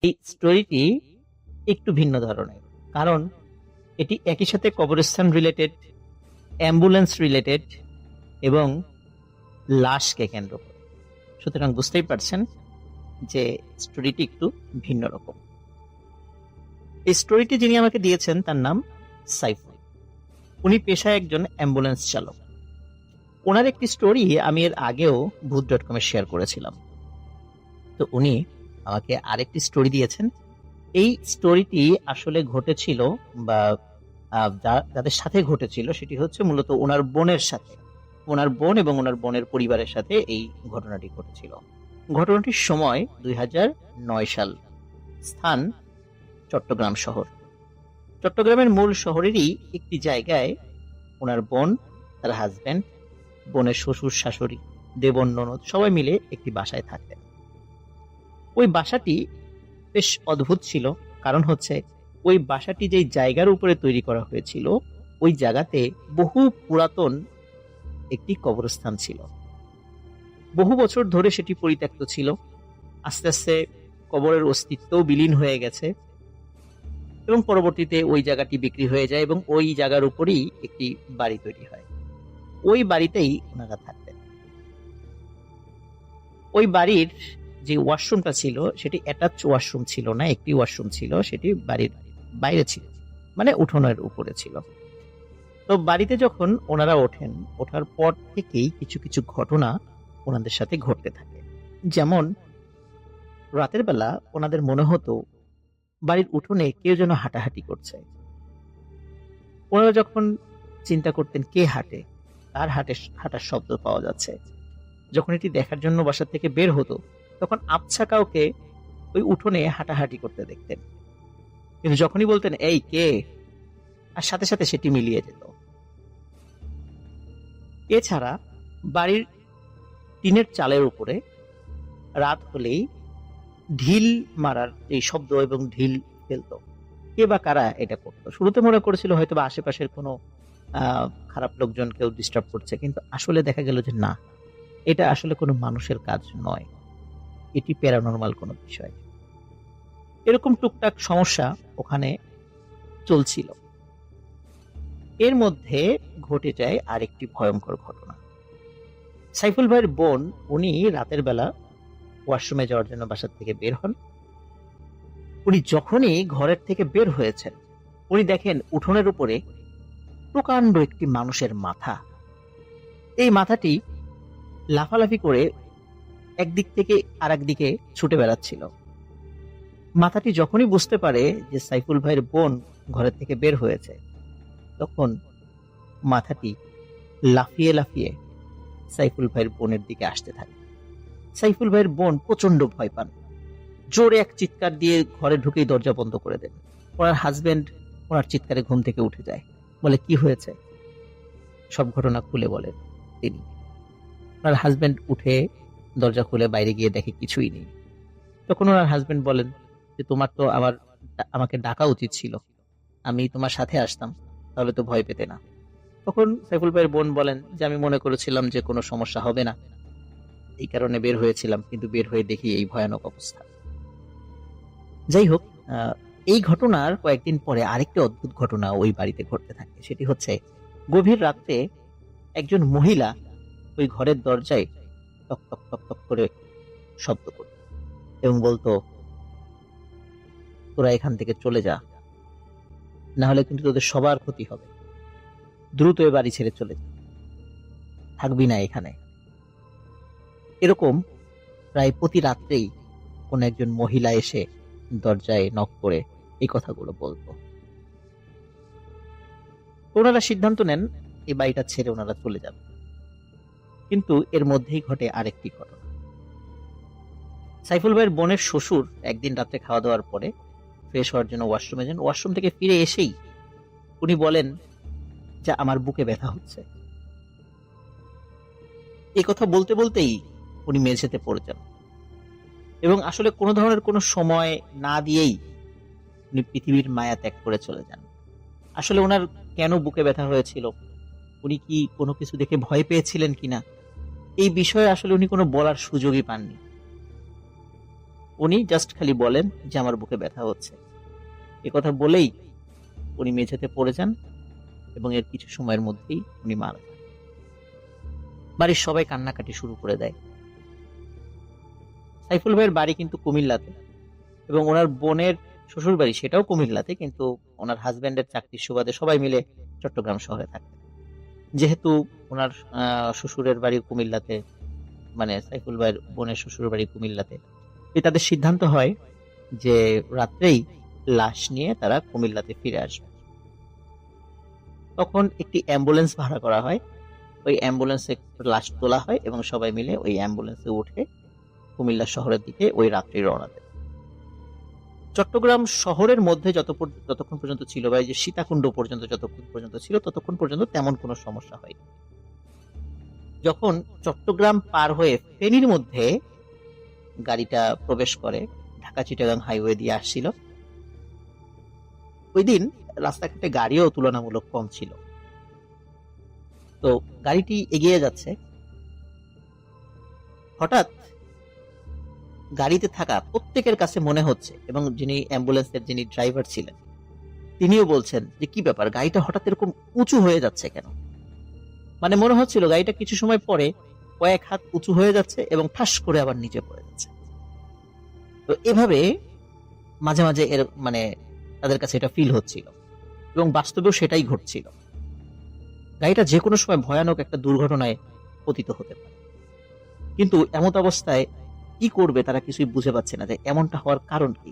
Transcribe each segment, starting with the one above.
এই স্টোরিটি একটু ভিন্ন ধরনের। কারণ এটি একই সাথে কবরস্থান রিলেটেড, অ্যাম্বুলেন্স রিলেটেড এবং লাশকে কেন্দ্র করে। সুতরাং বুঝতেই পারছেন যে স্টোরিটি একটু ভিন্ন রকম। এই স্টোরিটি যিনি আমাকে দিয়েছেন তার নাম সাইফুল। উনি পেশায় একজন অ্যাম্বুলেন্স চালক। ওনার একটি স্টোরি আমি এর আগেও ভূত.com-এ শেয়ার করেছিলাম। তো উনি আমাকে আরেকটি স্টোরি দিয়েছেন। এই স্টোরিটি আসলে ঘটেছিল বা যাদের সাথে ঘটেছিল সেটি হচ্ছে মূলত ওনার বোনের সাথে। ওনার বোন এবং ওনার বোনের পরিবারের সাথে এই ঘটনাটি ঘটেছিল। ঘটনাটির সময় 2009 সাল। স্থান চট্টগ্রাম শহর। চট্টগ্রামের মূল শহরেরই একটি জায়গায় ওনার বোন, তার হাজবেন্ড, বোনের শ্বশুর শাশুড়ি, দেবর ননদ সবাই মিলে একটি বাসায় থাকতেন। ওই বাসাটি বেশ অদ্ভুত ছিল। কারণ হচ্ছে ওই বাসাটি যেই জায়গার উপরে তৈরি করা হয়েছিল ওই জায়গাতে বহু পুরাতন একটি কবরস্থান ছিল। বহু বছর ধরে সেটি পরিত্যক্ত ছিল। আস্তে আস্তে কবরের অস্তিত্বও বিলীন হয়ে গেছে এবং পরবর্তীতে ওই জায়গাটি বিক্রি হয়ে যায় এবং ওই জায়গার উপরেই একটি বাড়ি তৈরি হয়। ওই বাড়িতেই ওনারা থাকতেন। ওই বাড়ির যে ওয়াশরুমটা ছিল সেটি অ্যাটাচ ওয়াশরুম ছিল না, একটি ওয়াশরুম ছিল, সেটি বাড়ির বাইরে ছিল, মানে উঠোনের উপরে ছিল। তো বাড়িতে যখন ওনারা ওঠেন, ওঠার পর থেকেই কিছু কিছু ঘটনা ওনাদের সাথে ঘটতে থাকে। যেমন রাতের বেলা ওনাদের মনে হতো বাড়ির উঠোনে কেউ যেন হাঁটাহাঁটি করছে। ওনারা যখন চিন্তা করতেন কে হাঁটে, তার হাঁটার শব্দ পাওয়া যাচ্ছে। যখন এটি দেখার জন্য বাসা থেকে বের হতো তখন আবছা কাউকে ওই উঠোনে হাঁটাহাঁটি করতে দেখতেন। কিন্তু যখনই বলতেন এই কে, আর সাথে সাথে সেটি মিলিয়ে যেত। এছাড়া বাড়ির টিনের চালের উপরে রাত হলেই ঢিল মারার এই শব্দ এবং ঢিল ফেলতো। কে বা কারা এটা করতো? শুরুতে মনে করেছিল হয়তো বা আশেপাশের কোনো খারাপ লোকজন কেউ ডিস্টার্ব করছে, কিন্তু আসলে দেখা গেল যে না, এটা আসলে কোনো মানুষের কাজ নয়, এটি প্যারানরমাল কোনো বিষয়। এরকম টুকটাক সমস্যা ওখানে চলছিল। এর মধ্যে ঘটে যায় আরেকটি ভয়ঙ্কর ঘটনা। সাইফুল ভাইয়ের বোন, উনি রাতের বেলা ওয়াশরুমে যাওয়ার জন্য বাসা থেকে বের হন। উনি যখনই ঘরের থেকে বের হয়েছেন উনি দেখেন উঠোনের উপরে প্রকাণ্ড একটি মানুষের মাথা। এই মাথাটি লাফালাফি করে একদিক থেকে আরেক দিকে ছুটে বেড়াচ্ছিল। মাথাটি যখনই বুঝতে পারে যে সাইফুল ভাইয়ের বোন ঘরের থেকে বের হয়েছে, তখন মাথাটি লাফিয়ে লাফিয়ে সাইফুল ভাইয়ের বোনের দিকে আসতে থাকে। সাইফুল ভাইয়ের বোন প্রচন্ড ভয় পান, জোরে এক চিৎকার দিয়ে ঘরে ঢুকেই দরজা বন্ধ করে দেন। ওনার হাজবেন্ড ওনার চিৎকারে ঘুম থেকে উঠে যায়, বলে কি হয়েছে, সব ঘটনা খুলে বলেন তিনি। ওনার হাজবেন্ড উঠে দরজা খুলে বাইরে গিয়ে দেখে কিছুই নেই। তখন ওনার হাজবেন্ড বলেন যে তোমার তো আমাকে ডাকা উচিত ছিল, আমি তোমার সাথে আসতাম, তাহলে তো ভয় পেতে না। তখন সাইফুল ভাইয়ের বোন বলেন যে আমি মনে করেছিলাম যে কোনো সমস্যা হবে না, এই কারণে বের হয়েছিলাম, কিন্তু বের হয়ে দেখি এই ভয়ানক অবস্থা। যাই হোক, এই ঘটনার কয়েকদিন পরে আরেকটি অদ্ভুত ঘটনা ওই বাড়িতে ঘটতে থাকে। সেটি হচ্ছে গভীর রাত্রে একজন মহিলা ওই ঘরের দরজায় টক টক টক টক করে শব্দ করত এবং বলতো তোরা এখান থেকে চলে যা, না হলে কিন্তু তোদের সবার ক্ষতি হবে, দ্রুত এ বাড়ি ছেড়ে চলে যা, থাকবি না এখানে। এরকম প্রায় প্রতি রাত্রেই কোন একজন মহিলা এসে দরজায় নক করে এই কথাগুলো বলতো। ওনারা সিদ্ধান্ত নেন এই বাড়িটা ছেড়ে ওনারা চলে যাবে। কিন্তু এর মধ্যেই ঘটে আরেকটি ঘটনা। সাইফুল ভাইয়ের বোনের শ্বশুর একদিন রাতে খাওয়া দাওয়ার পরে ফ্রেশ হওয়ার জন্য ওয়াশরুমে যান। ওয়াশরুম থেকে ফিরে এসেই উনি বলেন যে আমার বুকে ব্যথা হচ্ছে। এই কথা বলতে বলতেই উনি মেঝেতে পড়ে যান এবং আসলে কোনো ধরনের কোনো সময় না দিয়েই উনি পৃথিবীর মায়া ত্যাগ করে চলে যান। আসলে ওনার কেন বুকে ব্যথা হয়েছিল, উনি কি কোনো কিছু দেখে ভয় পেয়েছিলেন কিনা, এই বিষয়ে আসলে উনি কোনো বলার সুযোগই পাননি। উনি জাস্ট খালি বলেন যে আমার বুকে ব্যথা হচ্ছে। এ কথা বলেই উনি মেঝেতে পড়ে যান এবং এর কিছু সময়ের মধ্যেই উনি মারা যান। বাড়ির সবাই কান্নাকাটি শুরু করে দেয়। সাইফুল ভাইয়ের বাড়ি কিন্তু কুমিল্লাতে এবং ওনার বোনের শ্বশুর বাড়ি সেটাও কুমিল্লাতে, কিন্তু ওনার হাজবেন্ডের চাকরির সুবাদে সবাই মিলে চট্টগ্রাম শহরে থাকতেন। যেহেতু ওনার শ্বশুরের বাড়ি কুমিল্লাতে, মানে সাইফুল ভাইয়ের বোনের শ্বশুর বাড়ি কুমিল্লাতে, তাদের সিদ্ধান্ত হয় যে রাত্রেই লাশ নিয়ে তারা কুমিল্লাতে ফিরে আসবে। তখন একটি অ্যাম্বুলেন্স ভাড়া করা হয়, ওই অ্যাম্বুলেন্সে লাশ তোলা হয় এবং সবাই মিলে ওই অ্যাম্বুলেন্সে উঠে কুমিল্লা শহরের দিকে ওই রাত্রি রওনা দেয়। চট্টগ্রাম শহরের মধ্যে যতক্ষণ পর্যন্ত ছিল, বা এই যে সীতাকুণ্ড পর্যন্ত যতক্ষণ পর্যন্ত ছিল, ততক্ষণ পর্যন্ত তেমন কোনো সমস্যা হয়নি। যখন চট্টগ্রাম পার হয়ে ফেনীর মধ্যে গাড়িটা প্রবেশ করে, ঢাকা চিটাগাং হাইওয়ে দিয়ে আসছিল, ওই দিন রাস্তাঘাটে গাড়িও তুলনামূলক কম ছিল। তো গাড়িটি এগিয়ে যাচ্ছে, হঠাৎ গাড়িতে থাকা প্রত্যেকের কাছে মনে হচ্ছে, এবং যিনি অ্যাম্বুলেন্সের যিনি ড্রাইভার ছিলেন তিনিও বলছেন যে কি ব্যাপার, গাড়িটা হঠাৎ এরকম উঁচু হয়ে যাচ্ছে কেন। মানে মনে হচ্ছিল গাড়িটা কিছু সময় পরে কয়েক হাত উঁচু হয়ে যাচ্ছে এবং ঠাস করে আবার নিচে পড়ে যাচ্ছে। তো এভাবে মাঝে মাঝে এর মানে তাদের কাছে এটা ফিল হচ্ছিল এবং বাস্তবেও সেটাই ঘটছিল। গাড়িটা যে কোনো সময় ভয়ানক একটা দুর্ঘটনায় পতিত হতে পারে, কিন্তু এমত অবস্থায় কি করবে তারা কিছুই বুঝে পাচ্ছে না যে এমনটা হওয়ার কারণ কি।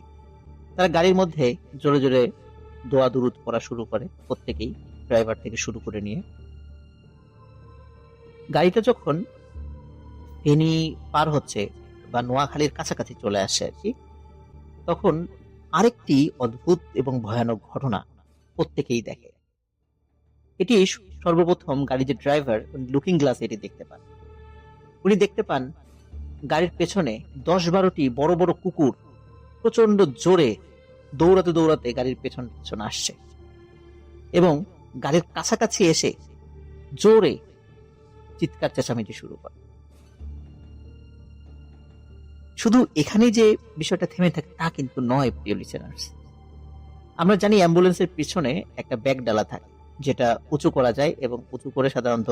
তারা গাড়ির মধ্যে জোরে জোরে দোয়া দুরুদ পড়া শুরু করে, প্রত্যেকেই, ড্রাইভার থেকে শুরু করে নিয়ে। গাড়িটা যখন ফেনী পার হচ্ছে বা নোয়াখালীর কাছাকাছি চলে আসে আর কি, তখন আরেকটি অদ্ভুত এবং ভয়ানক ঘটনা প্রত্যেকেই দেখে। এটি সর্বপ্রথম গাড়ির যে ড্রাইভার লুকিং গ্লাসে এটি দেখতে পান। উনি দেখতে পান গাড়ির পেছনে 10-12টি বড় বড় কুকুর প্রচন্ড জোরে দৌড়াতে দৌড়াতে গাড়ির পেছন পেছন আসছে এবং গাড়ির কাছাকাছি এসে জোরে চিৎকার চেঁচামেচি শুরু করে। শুধু এখানে যে বিষয়টা থেমে থাকে তা কিন্তু নয়, প্রিয় লিসেনার্স। আমরা জানি অ্যাম্বুলেন্সের পিছনে একটা ব্যাগ ডালা থাকে, যেটা উঁচু করা যায় এবং উঁচু করে সাধারণত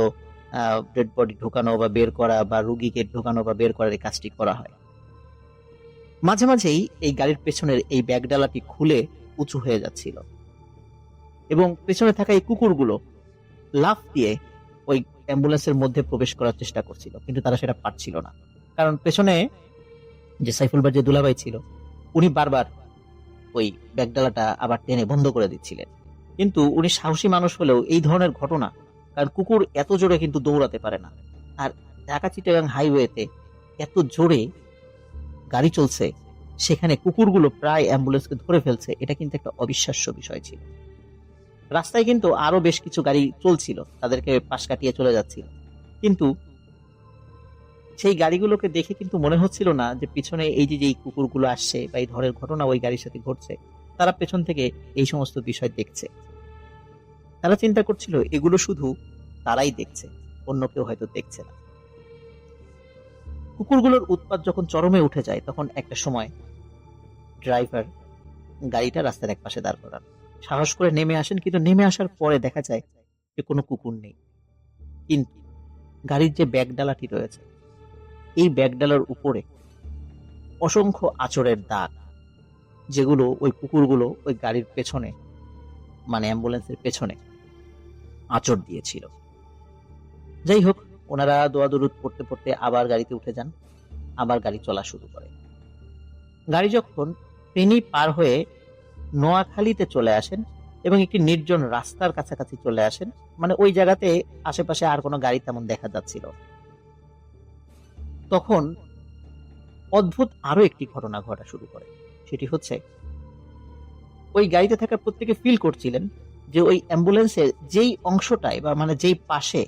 ডেড বডি ঢোকানো বা বের করা বা রুগীকে ঢোকানো বা বের করার এই কাজটি করা হয়। মাঝে মাঝেই এই গাড়ির পেছনের এই ব্যাগ ডালাটি খুলে উঁচু হয়ে যাচ্ছিল এবং পেছনে থাকা এই কুকুরগুলো লাফ দিয়ে ওই অ্যাম্বুলেন্সের মধ্যে প্রবেশ করার চেষ্টা করছিল, কিন্তু তারা সেটা পারছিল না। কারণ পেছনে যে সাইফুল ভাই যে দুলাভাই ছিল, উনি বারবার ওই ব্যাগডালাটা আবার টেনে বন্ধ করে দিচ্ছিলেন। কিন্তু উনি সাহসী মানুষ হলেও এই ধরনের ঘটনা, কারণ কুকুর এত জোরে কিন্তু দৌড়াতে পারে না, আর ঢাকা চিটাগাং হাইওয়েতে এত জোরে গাড়ি চলছে, সেখানে কুকুরগুলো প্রায় অ্যাম্বুলেন্সকে ধরে ফেলছে, এটা কিন্তু একটা অবিশ্বাস্য বিষয় ছিল। রাস্তায় কিন্তু আরো বেশ কিছু গাড়ি চলছিল, তাদেরকে পাশ কাটিয়ে চলে যাচ্ছিল, কিন্তু সেই গাড়িগুলোকে দেখে কিন্তু মনে হচ্ছিল না যে পিছনে এই যে কুকুরগুলো আসছে বা এই ধরনের ঘটনা ওই গাড়ির সাথে ঘটছে, তারা পেছন থেকে এই সমস্ত বিষয় দেখছে। তারা চিন্তা করছিল এগুলো শুধু তারাই দেখছে, অন্য কেউ হয়তো দেখছে না। কুকুরগুলোর উৎপাত যখন চরমে উঠে যায়, তখন একটা সময় ড্রাইভার গাড়িটা রাস্তার এক পাশে দাঁড় করান, সাহস করে নেমে আসেন, কিন্তু নেমে আসার পরে দেখা যায় যে কোনো কুকুর নেই। কিন্তু গাড়ির যে ব্যাগডালাটি রয়েছে, এই ব্যাগডালার উপরে অসংখ্য আঁচড়ের দাগ, যেগুলো ওই কুকুরগুলো ওই গাড়ির পেছনে, মানে অ্যাম্বুলেন্সের পেছনে আঁচড় দিয়েছিল। যাই হোক, ওনারা দোয়া দরুদ পড়তে পড়তে আবার গাড়িতে উঠে যান, আবার গাড়ি চলা শুরু করে। গাড়ি যখন ফেনী পার হয়ে নোয়াখালীতে চলে আসেন এবং একটি নির্জন রাস্তার কাছাকাছি চলে আসেন, মানে ওই জায়গাতে আশেপাশে আর কোনো গাড়ি তেমন দেখা যাচ্ছিল, তখন অদ্ভুত আরো একটি ঘটনা ঘটা শুরু করে। সেটি হচ্ছে, ওই গাড়িতে থাকা প্রত্যেকে ফিল করছিলেন যে ওই অ্যাম্বুলেন্সের যেই অংশটায় বা মানে যেই পাশে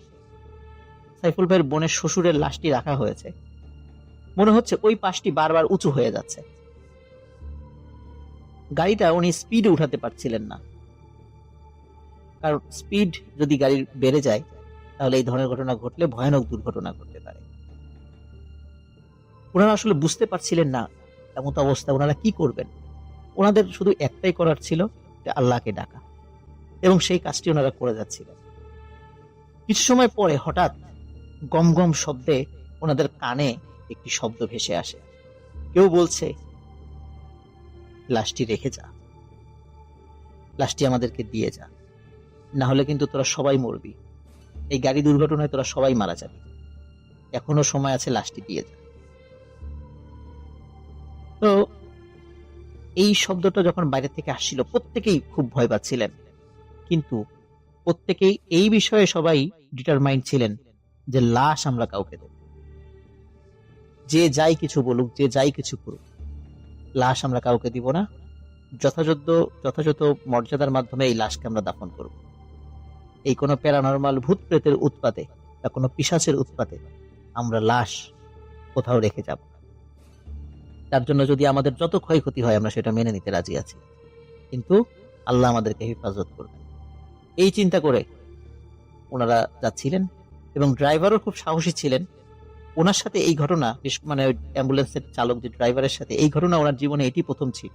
সাইফুল ভাইয়ের বোনের শ্বশুরের লাশটি রাখা হয়েছে, মনে হচ্ছে ওই পাশটি বারবার উঁচু হয়ে যাচ্ছে। গাড়িটা উনি স্পিডে উঠাতে পারছিলেন না, কারণ স্পিড যদি গাড়ির বেড়ে যায় তাহলে এই ধরনের ঘটনা ঘটলে ভয়ানক দুর্ঘটনা ঘটতে পারে। ওনারা আসলে বুঝতে পারছিলেন না এমত অবস্থায় ওনারা কি করবেন? ওনাদের শুধু একটাই করার ছিল যে আল্লাহকে ডাকা, এবং সেই কাজটি ওনারা করে যাচ্ছিলেন। কিছু সময় পরে হঠাৎ গম গম শব্দে ওনাদের কানে একটি শব্দ ভেসে আসে। কেউ বলছে, লাশটি রেখে যা, লাশটি আমাদেরকে দিয়ে যা, না হলে কিন্তু তোরা সবাই মরবি, এই গাড়ি দুর্ঘটনায় তোরা সবাই মারা যাবি, এখনো সময় আছে, লাশটি দিয়ে যা। তো এই শব্দটা যখন বাইরে থেকে আসছিল প্রত্যেকেই খুব ভয় পাচ্ছিলেন, কিন্তু প্রত্যেকেই এই বিষয়ে সবাই ডিটারমাইন্ড ছিলেন যে লাশ আমরা কাউকে দেব, যে যাই কিছু বলুক, যে যাই কিছু করুক, লাশ আমরা কাউকে দিব না। যথাযথ মর্যাদার মাধ্যমে এই লাশকে আমরা দাফন করব। এই কোনো প্যারানরমাল ভূত প্রেতের উৎপাতে বা কোনো পিশাচের উৎপাতে আমরা লাশ কোথাও রেখে যাব না। তার জন্য যদি আমাদের যত ক্ষয়ক্ষতি হয় আমরা সেটা মেনে নিতে রাজি আছি, কিন্তু আল্লাহ আমাদেরকে হেফাজত করবেন। এই চিন্তা করে ওনারা যাচ্ছিলেন, এবং ড্রাইভারও খুব সাহসী ছিলেন। ওনার সাথে এই ঘটনা, মানে অ্যাম্বুলেন্সের চালক যে ড্রাইভারের সাথে এই ঘটনা ওনার জীবনে এটি প্রথম ছিল।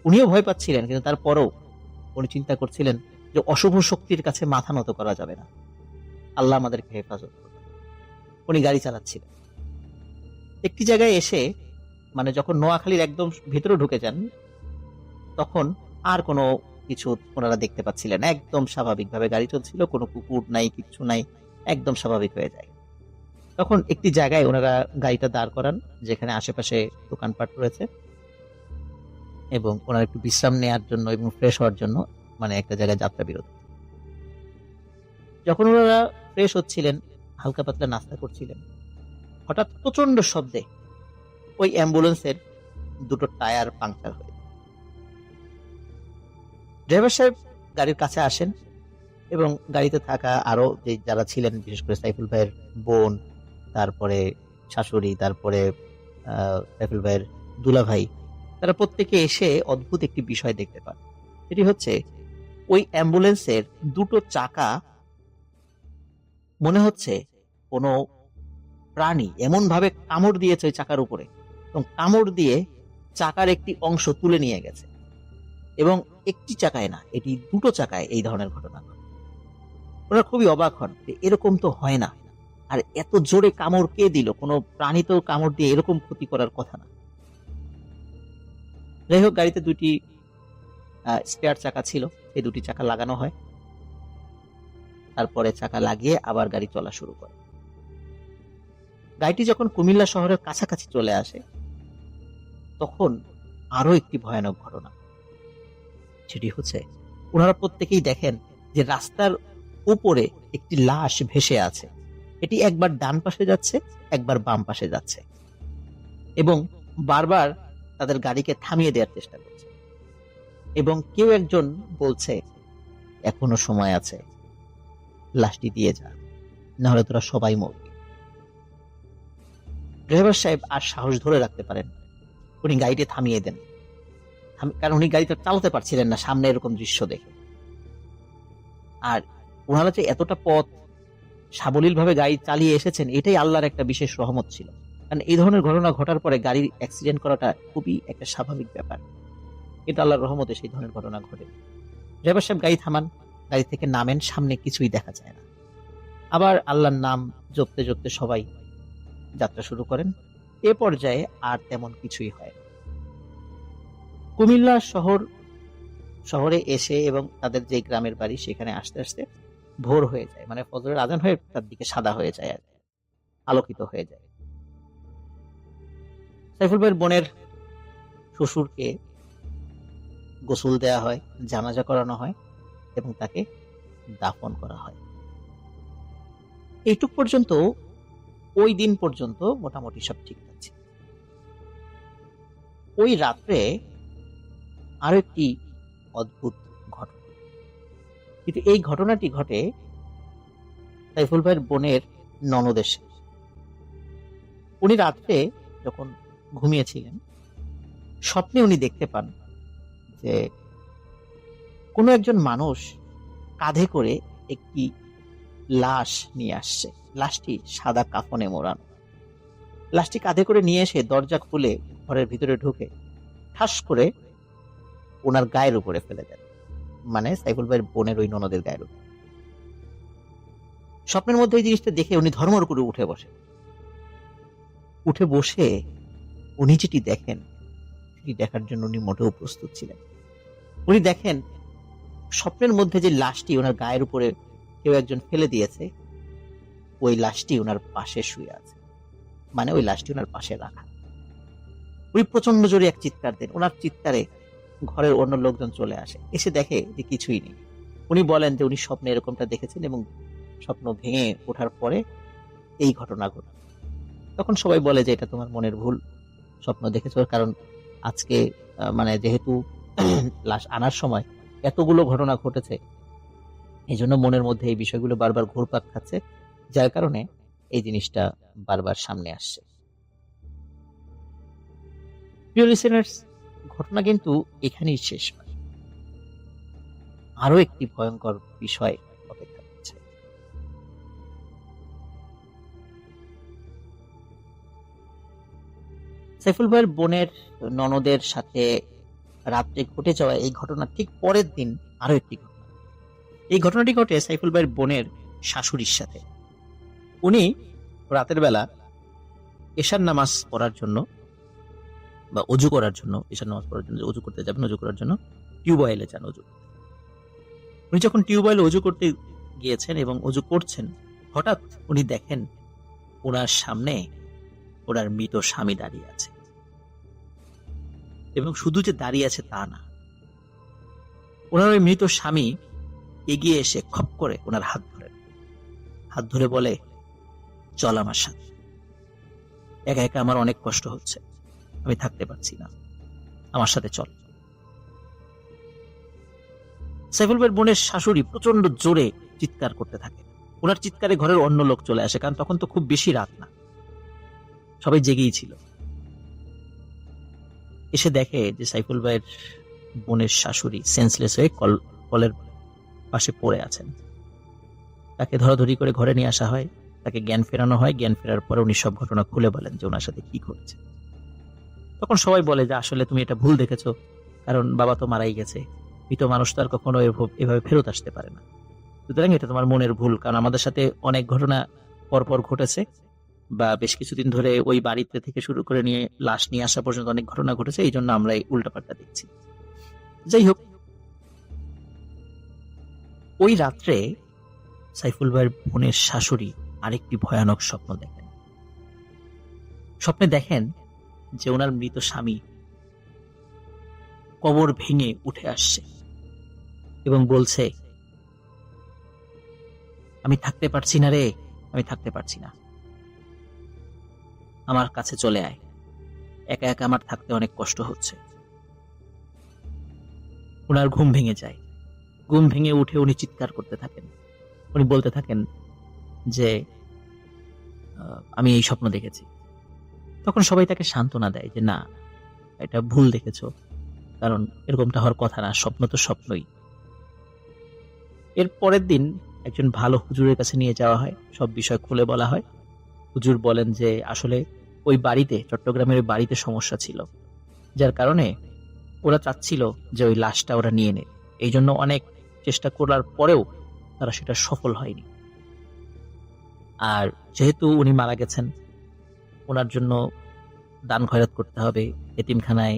উনিও ভয় পাচ্ছিলেন, কিন্তু তারপরও উনি চিন্তা করছিলেন যে অশুভ শক্তির কাছে মাথা নত করা যাবে না, আল্লাহ আমাদেরকে হেফাজত করবেন। উনি গাড়ি চালাচ্ছিলেন। একটি জায়গায় এসে, মানে যখন নোয়াখালীর একদম ভেতরে ঢুকে যান, তখন আর কোনো কিছু ওনারা দেখতে পাচ্ছিলেন না। একদম স্বাভাবিকভাবে গাড়ি চলছিল, কোনো কুকুর নাই, কিচ্ছু নাই, একদম স্বাভাবিক হয়ে যায়। তখন একটি জায়গায় ওনারা গাড়িটা দাঁড় করান যেখানে আশেপাশে দোকানপাট রয়েছে, এবং ওনারা একটু বিশ্রাম নেওয়ার জন্য এবং ফ্রেশ হওয়ার জন্য মানে একটা জায়গায় যাত্রা বিরতি। যখন ওনারা ফ্রেশ হচ্ছিলেন, হালকা পাতলা নাস্তা করছিলেন, হঠাৎ প্রচন্ড শব্দে ওই অ্যাম্বুলেন্সের দুটো টায়ার পাংচার হয়ে যায়। ড্রাইভার সাহেব গাড়ির কাছে আসেন, এবং গাড়িতে থাকা আরো যে যারা ছিলেন, বিশেষ করে সাইফুল ভাইয়ের বোন, তারপরে শাশুড়ি, তারপরে সাইফুল ভাইয়ের দুলা ভাই, তারা প্রত্যেকে এসে অদ্ভুত একটি বিষয় দেখতে পান। সেটি হচ্ছে ওই অ্যাম্বুলেন্সের দুটো চাকা, মনে হচ্ছে কোনো প্রাণী এমন ভাবে কামড় দিয়েছে ওই চাকার উপরে, এবং কামড় দিয়ে চাকার একটি অংশ তুলে নিয়ে গেছে। এবং একটি চাকায় না, এটি দুটো চাকায় এই ধরনের ঘটনা ঘটে। ওরা খুবই অবাক হন যে এরকম তো হয় না, আর এত জোরে কামড় কে দিল? কোনো প্রাণী তো কামড় দিয়ে এরকম ক্ষতি করার কথা না। যাই হোক, গাড়িতে দুটি স্পেয়ার চাকা ছিল, এই দুটি চাকা লাগানো হয়। তারপরে চাকা লাগিয়ে আবার গাড়ি চলা শুরু করে। গাড়িটি যখন কুমিল্লা শহরের কাছাকাছি চলে আসে, তখন আরো একটি ভয়ানক ঘটনা। সেটি হচ্ছে ওনারা প্রত্যেকেই দেখেন যে রাস্তার উপরে একটি লাশ ভেসে আছে। এটি একবার ডান পাশে যাচ্ছে, একবার বাম পাশে যাচ্ছে, এবং বারবার তাদের গাড়িকে থামিয়ে দেওয়ার চেষ্টা করছে। এবং কেউ একজন বলছে, এখনো সময় আছে, লাশটি দিয়ে যা, না হলে তোরা সবাই মরবি। ড্রাইভার সাহেব আর সাহস ধরে রাখতে পারেন, উনি গাড়িটি থামিয়ে দেন, কারণ উনি গাড়িটা চালাতে পারছিলেন না সামনে এরকম দৃশ্য দেখে। আর ওনারা যে এতটা পথ সাবলীল ভাবে গাড়ি চালিয়ে এসেছেন, এটাই আল্লাহর একটা বিশেষ রহমত ছিল। কারণ এই ধরনের ঘটনা ঘটার পরে গাড়ির অ্যাক্সিডেন্ট করাটা খুবই একটা স্বাভাবিক ব্যাপার, কিন্তু আল্লাহর রহমতে সেই ধরনের ঘটনা ঘটে। ড্রাইভার সাহেব গাড়ি থামান, গাড়ি থেকে নামেন, সামনে কিছুই দেখা যায় না। আবার আল্লাহর নাম জপতে জপতে সবাই যাত্রা শুরু করেন। এ পর্যায়ে আর তেমন কিছুই হয় না। কুমিল্লা শহরে এসে এবং তাদের যে গ্রামের বাড়ি, সেখানে আসতে আসতে ভোর হয়ে যায়, মানে ফজরের আজান হয়ে তার দিকে সাদা হয়ে যায়, আলোকিত হয়ে যায়। সাইফুল ভাইয়ের বোনের শ্বশুরকে গোসল দেয়া হয়, জানাজা করানো হয়, এবং তাকে দাফন করা হয়। এইটুক পর্যন্ত, ওই দিন পর্যন্ত মোটামুটি সব ঠিক আছে। ওই রাত্রে আরো একটি অদ্ভুত ঘটনা, কিন্তু এই ঘটনাটি ঘটে সাইফুল ভাইয়ের বোনের ননদের সাথে। উনি রাত্রে যখন ঘুমিয়েছিলেন, স্বপ্নে উনি দেখতে পান যে কোনো একজন মানুষ কাঁধে করে একটি লাশ নিয়ে আসছে। লাশটি সাদা কাফনে মোড়ানো। লাশটি কাঁধে করে নিয়ে এসে দরজা খুলে ঘরের ভিতরে ঢুকে ঠাস করে ওনার গায়ের উপরে ফেলে দেন, মানে সাইফুল ভাইয়ের বোনের ওই ননদের গায়ের উপরে। স্বপ্নের মধ্যে এই জিনিসটা দেখে উনি ধর্মর করে উঠে বসে উনি যেটি দেখেন সেটি দেখার জন্য উনি মোটেও প্রস্তুত ছিলেন। উনি দেখেন স্বপ্নের মধ্যে যে লাশটি ওনার গায়ের উপরে কেউ একজন ফেলে দিয়েছে, ওই লাশটি ওনার পাশে শুয়ে আছে, মানে ওই লাশটি ওনার পাশে রাখা। উনি প্রচন্ড জোরে এক চিৎকার দেন। ওনার চিৎকারে ঘরের অন্য লোকজন চলে আসে, এসে দেখে যে কিছুই নেই। উনি বলেন যে উনি স্বপ্নে এরকমটা দেখেছেন এবং স্বপ্ন ভেঙে ওঠার পরে এই ঘটনা ঘটে। তখন সবাই বলে যে এটা তোমার মনের ভুল, স্বপ্ন দেখেছো। কারণ আজকে মানে যেহেতু লাশ আনার সময় এতগুলো ঘটনা ঘটেছে, এই জন্য মনের মধ্যে এই বিষয়গুলো বারবার ঘুরপাক খাচ্ছে, যার কারণে এই জিনিসটা বারবার সামনে আসছে। প্রিয় লিসেনার্স, ঘটনা কিন্তু এখানেই শেষ নয়, আরো একটি ভয়ঙ্কর বিষয় অপেক্ষা করছে। সাইফুল ভাইয়ের বোনের ননদের সাথে রাত্রে ঘটে যাওয়া এই ঘটনা ঠিক পরের দিন আরো একটি ঘটনা। এই ঘটনাটি ঘটে সাইফুল ভাইয়ের বোনের শাশুড়ির সাথে। উনি রাতের বেলা এশার নামাজ পড়ার জন্য বা অজু করার জন্য, এশার নামাজ পড়ার জন্য অজু করতে যাবেন, অজু করার জন্য টিউবওয়েলে যান অজু। উনি যখন টিউবওয়েলে অজু করতে গিয়েছেন এবং অজু করছেন, হঠাৎ উনি দেখেন ওনার সামনে ওনার মৃত স্বামী দাঁড়িয়ে আছে। এবং শুধু যে দাঁড়িয়ে আছে তা না, ওনার ওই মৃত স্বামী এগিয়ে এসে খপ করে ওনার হাত ধরে বলে, চল আমার সাথে, একা একা আমার অনেক কষ্ট হচ্ছে, আমি থাকতে পারছি না, আমার সাথে চল। সাইফুল ভাইয়ের বোনের শাশুড়ি প্রচন্ড জোরে চিৎকার করতে থাকে। ওনার চিৎকারে ঘরের অন্য লোক চলে আসে, কারণ তখন তো খুব বেশি রাত না, সবাই জেগেই ছিল। এসে দেখে যে সাইফুল ভাইয়ের বোনের শাশুড়ি সেন্সলেস হয়ে কলের পাশে পড়ে আছেন। তাকে ধরাধরি করে ঘরে নিয়ে আসা হয়, তাকে জ্ঞান ফেরানো হয়। জ্ঞান ফেরার পরে উনি সব ঘটনা খুলে বলেন যে ওনার সাথে কি ঘটেছে। তখন সবাই বলে যে আসলে তুমি এটা ভুল দেখেছো, কারণ বাবা তো মারাই গেছে, মৃত মানুষ তো আর কখনো এভাবে ফেরত আসতে পারে না, সুতরাং এটা তোমার মনের ভুল। কারণ আমাদের সাথে অনেক ঘটনা পরপর ঘটেছে, বা বেশ কিছুদিন ধরে ওই বাড়িতে থেকে শুরু করে নিয়ে লাশ নিয়ে আসা পর্যন্ত অনেক ঘটনা ঘটেছে, এই জন্য আমরা এই উল্টাপাল্টা দেখছি। যাই হোক, ওই রাত্রে সাইফুল ভাইয়ের বোনের শাশুড়ি আরেকটি ভয়ানক স্বপ্ন দেখেন। স্বপ্নে দেখেন যে ওনার মৃত স্বামী কবর ভেঙে উঠে আসছে এবং বলছে, আমি থাকতে পারছি না রে, আমি থাকতে পারছি না, আমার কাছে চলে আয়, একা একা আমার থাকতে অনেক কষ্ট হচ্ছে। ওনার ঘুম ভেঙে যায়। ঘুম ভেঙে উঠে উনি চিৎকার করতে থাকেন। উনি বলতে থাকেন যে আমি এই স্বপ্ন দেখেছি। তখন সবাই তাকে সান্ত্বনা দেয় যে না, এটা ভুল দেখেছো, কারণ এরকমটা হওয়ার কথা না, স্বপ্ন তো স্বপ্নই। এর পরের দিন একজন ভালো হুজুরের কাছে নিয়ে যাওয়া হয়, সব বিষয় খুলে বলা হয়। হুজুর বলেন যে আসলে ওই বাড়িতে, চট্টগ্রামের ওই বাড়িতে সমস্যা ছিল, যার কারণে ওরা চাচ্ছিল যে ওই লাশটা ওরা নিয়ে নেয়। এই জন্য অনেক চেষ্টা করার পরেও তারা সেটা সফল হয়নি। আর যেহেতু উনি মারা গেছেন, ওনার জন্য দান খয়রাত করতে হবে, এতিমখানায়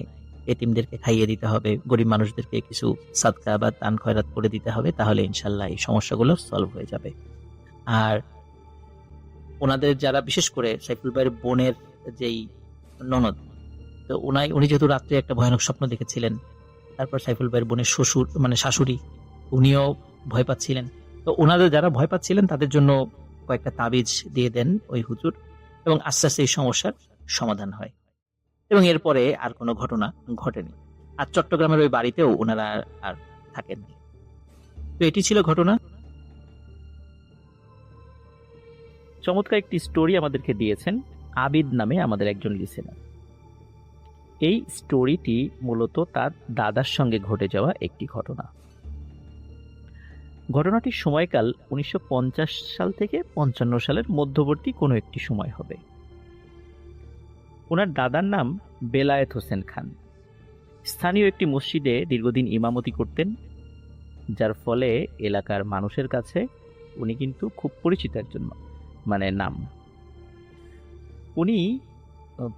এতিমদেরকে খাইয়ে দিতে হবে, গরিব মানুষদেরকে কিছু সাদকা বা দান খয়রাত করে দিতে হবে, তাহলে ইনশাল্লাহ এই সমস্যাগুলো সলভ হয়ে যাবে। আর ওনাদের যারা, বিশেষ করে সাইফুল ভাইয়ের বোনের যেই ননদ, তো উনি যেহেতু রাত্রে একটা ভয়ানক স্বপ্ন দেখেছিলেন, তারপর সাইফুল ভাইয়ের বোনের শ্বশুর মানে শাশুড়ি, উনিও ভয় পাচ্ছিলেন। তো ওনাদের যারা ভয় পাচ্ছিলেন তাদের জন্য কয়েকটা তাবিজ দিয়ে দেন ওই হুজুর, এবং আস্তে আস্তে এই সমস্যার সমাধান হয়। এবং এরপরে আর কোনো ঘটনা ঘটেনি। আর চট্টগ্রামের ওই বাড়িতেও ওনারা আর থাকেননি। তো এটি ছিল ঘটনা। চমৎকার একটি স্টোরি আমাদেরকে দিয়েছেন আবিদ নামে আমাদের একজন লিসেনার। এই স্টোরিটি মূলত তার দাদার সঙ্গে ঘটে যাওয়া একটি ঘটনা। ঘটনাটির সময়কাল 1950 সাল থেকে 55 সালের মধ্যবর্তী কোনো একটি সময় হবে। ওনার দাদার নাম বেলায়েত হোসেন খান। স্থানীয় একটি মসজিদে দীর্ঘদিন ইমামতি করতেন, যার ফলে এলাকার মানুষের কাছে উনি কিন্তু খুব পরিচিত একজন নাম। উনি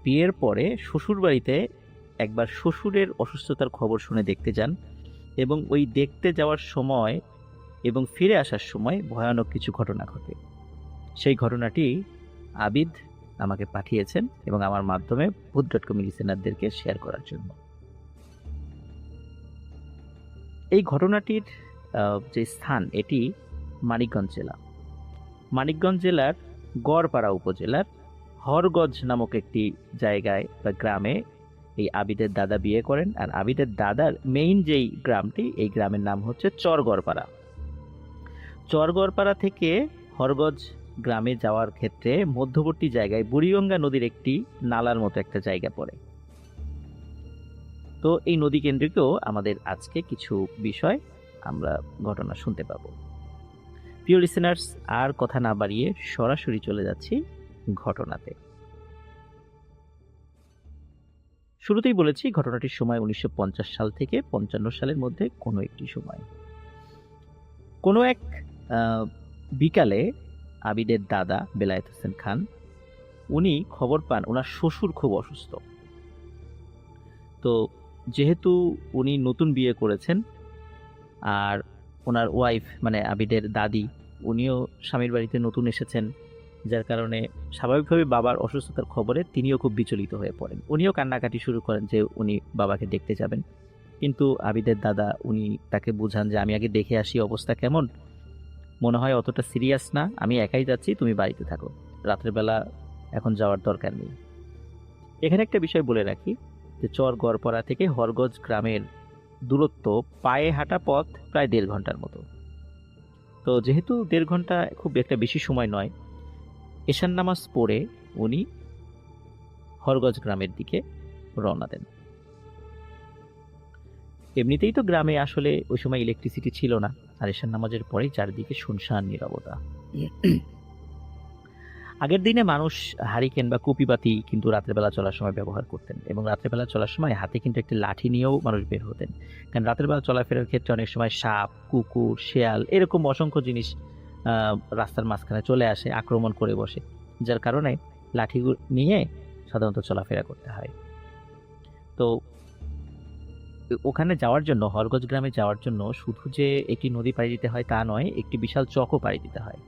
বিয়ের পরে শ্বশুরবাড়িতে একবার শ্বশুরের অসুস্থতার খবর শুনে দেখতে যান, এবং ওই দেখতে যাওয়ার সময় এবং ফিরে আসার সময় ভয়ানক কিছু ঘটনা ঘটে। সেই ঘটনাটি আবিদ আমাকে পাঠিয়েছেন এবং আমার মাধ্যমে ভূত.com লিসেনারদেরকে শেয়ার করার জন্য। এই ঘটনাটির যে স্থান, এটি মানিকগঞ্জ জেলা। মানিকগঞ্জ জেলার গড়পাড়া উপজেলার হরগজ নামক একটি জায়গায় বা গ্রামে এই আবিদের দাদা বিয়ে করেন। আর আবিদের দাদার মেইন যেই গ্রামটি, এই গ্রামের নাম হচ্ছে চরগড়পাড়া। চরগড়পাড়া থেকে হরগজ গ্রামে যাওয়ার ক্ষেত্রে মধ্যবর্তী জায়গায় বুড়িগঙ্গা নদীর একটি নালার মতো একটা জায়গা পড়ে। তো এই নদী কেন্দ্রিকও আমাদের আজকে কিছু বিষয় আমরা ঘটনা শুনতে পাবো। প্রিয় লিসেনার্স, আর কথা না বাড়িয়ে সরাসরি চলে যাচ্ছি ঘটনাতে। শুরুতেই বলেছি ঘটনাটির সময় 1950 সাল থেকে 55 সালের মধ্যে কোনো একটি সময়। কোনো এক বিকালে আবিদের দাদা বেলায়েত হোসেন খান, উনি খবর পান ওনার শ্বশুর খুব অসুস্থ। তো যেহেতু উনি নতুন বিয়ে করেছেন, আর ওনার ওয়াইফ আবিদের দাদি, উনিও স্বামীর বাড়িতে নতুন এসেছেন, যার কারণে স্বাভাবিকভাবে বাবার অসুস্থতার খবরে তিনিও খুব বিচলিত হয়ে পড়েন। উনিও কান্নাকাটি শুরু করেন যে উনি বাবাকে দেখতে যাবেন, কিন্তু আবিদের দাদা উনি তাকে বুঝান যে আমি আগে দেখে আসি অবস্থা কেমন, মনে হয় অতটা সিরিয়াস না, আমি একাই যাচ্ছি, তুমি বাড়িতে থাকো, রাত্রেবেলা এখন যাওয়ার দরকার নেই। এখানে একটা বিষয় বলে রাখি যে চরগড়পাড়া থেকে হরগজ গ্রামের দূরত্ব পায়ে হাঁটা পথ প্রায় 1.5 ঘন্টার মতো। তো যেহেতু 1.5 ঘন্টা খুব একটা বেশি সময় নয়, এশার নামাজ পড়ে উনি হরগজ গ্রামের দিকে রওনা দেন। এমনিতেই তো গ্রামে আসলে ওই সময় ইলেকট্রিসিটি ছিল না, আর এশার নামাজের পরেই চারদিকে শুনশান নীরবতা। আগের দিনে মানুষ হারিকেন বা কুপিবাতি কিন্তু রাত্রেবেলা চলার সময় ব্যবহার করতেন, এবং রাত্রেবেলা চলার সময় হাতে কিন্তু একটি লাঠি নিয়েও মানুষ বের হতেন, কারণ রাত্রেবেলা চলাফেরার ক্ষেত্রে অনেক সময় সাপ, কুকুর, শেয়াল এরকম অসংখ্য জিনিস রাস্তার মাঝখানে চলে আসে, আক্রমণ করে বসে, যার কারণে লাঠি নিয়ে সাধারণত চলাফেরা করতে হয়। তো ওখানে যাওয়ার জন্য, হরগজ গ্রামে যাওয়ার জন্য শুধু যে একটি নদী পাড়ি দিতে হয় তা নয়, একটি বিশাল চকও পাড়ি দিতে হয়।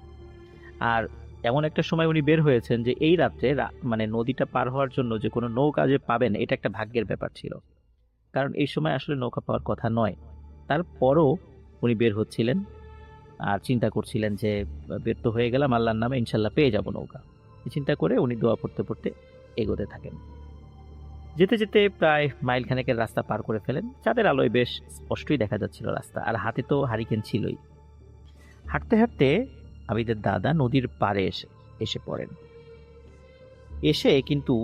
আর এমন একটা সময় উনি বের হয়েছেন যে এই রাত্রে নদীটা পার হওয়ার জন্য যে কোনো নৌকা যে পাবেন, এটা একটা ভাগ্যের ব্যাপার ছিল, কারণ এই সময় আসলে নৌকা পাওয়ার কথা নয়। তারপরও উনি বের হচ্ছিলেন আর চিন্তা করছিলেন যে বের তো হয়ে গেলাম, আল্লাহর নামে ইনশাল্লাহ পেয়ে যাব নৌকা। এই চিন্তা করে উনি দোয়া পড়তে পড়তে এগোতে থাকেন। যেতে যেতে প্রায় মাইল খানেকের রাস্তা পার করে ফেলেন। চাঁদের আলোয় বেশ স্পষ্টই দেখা যাচ্ছিল রাস্তা, আর হাতে তো হারিকেন ছিলই। হাঁটতে হাঁটতে আবিদের দাদা নদীর পাড়ে এসে পড়েন। এসে কিন্তু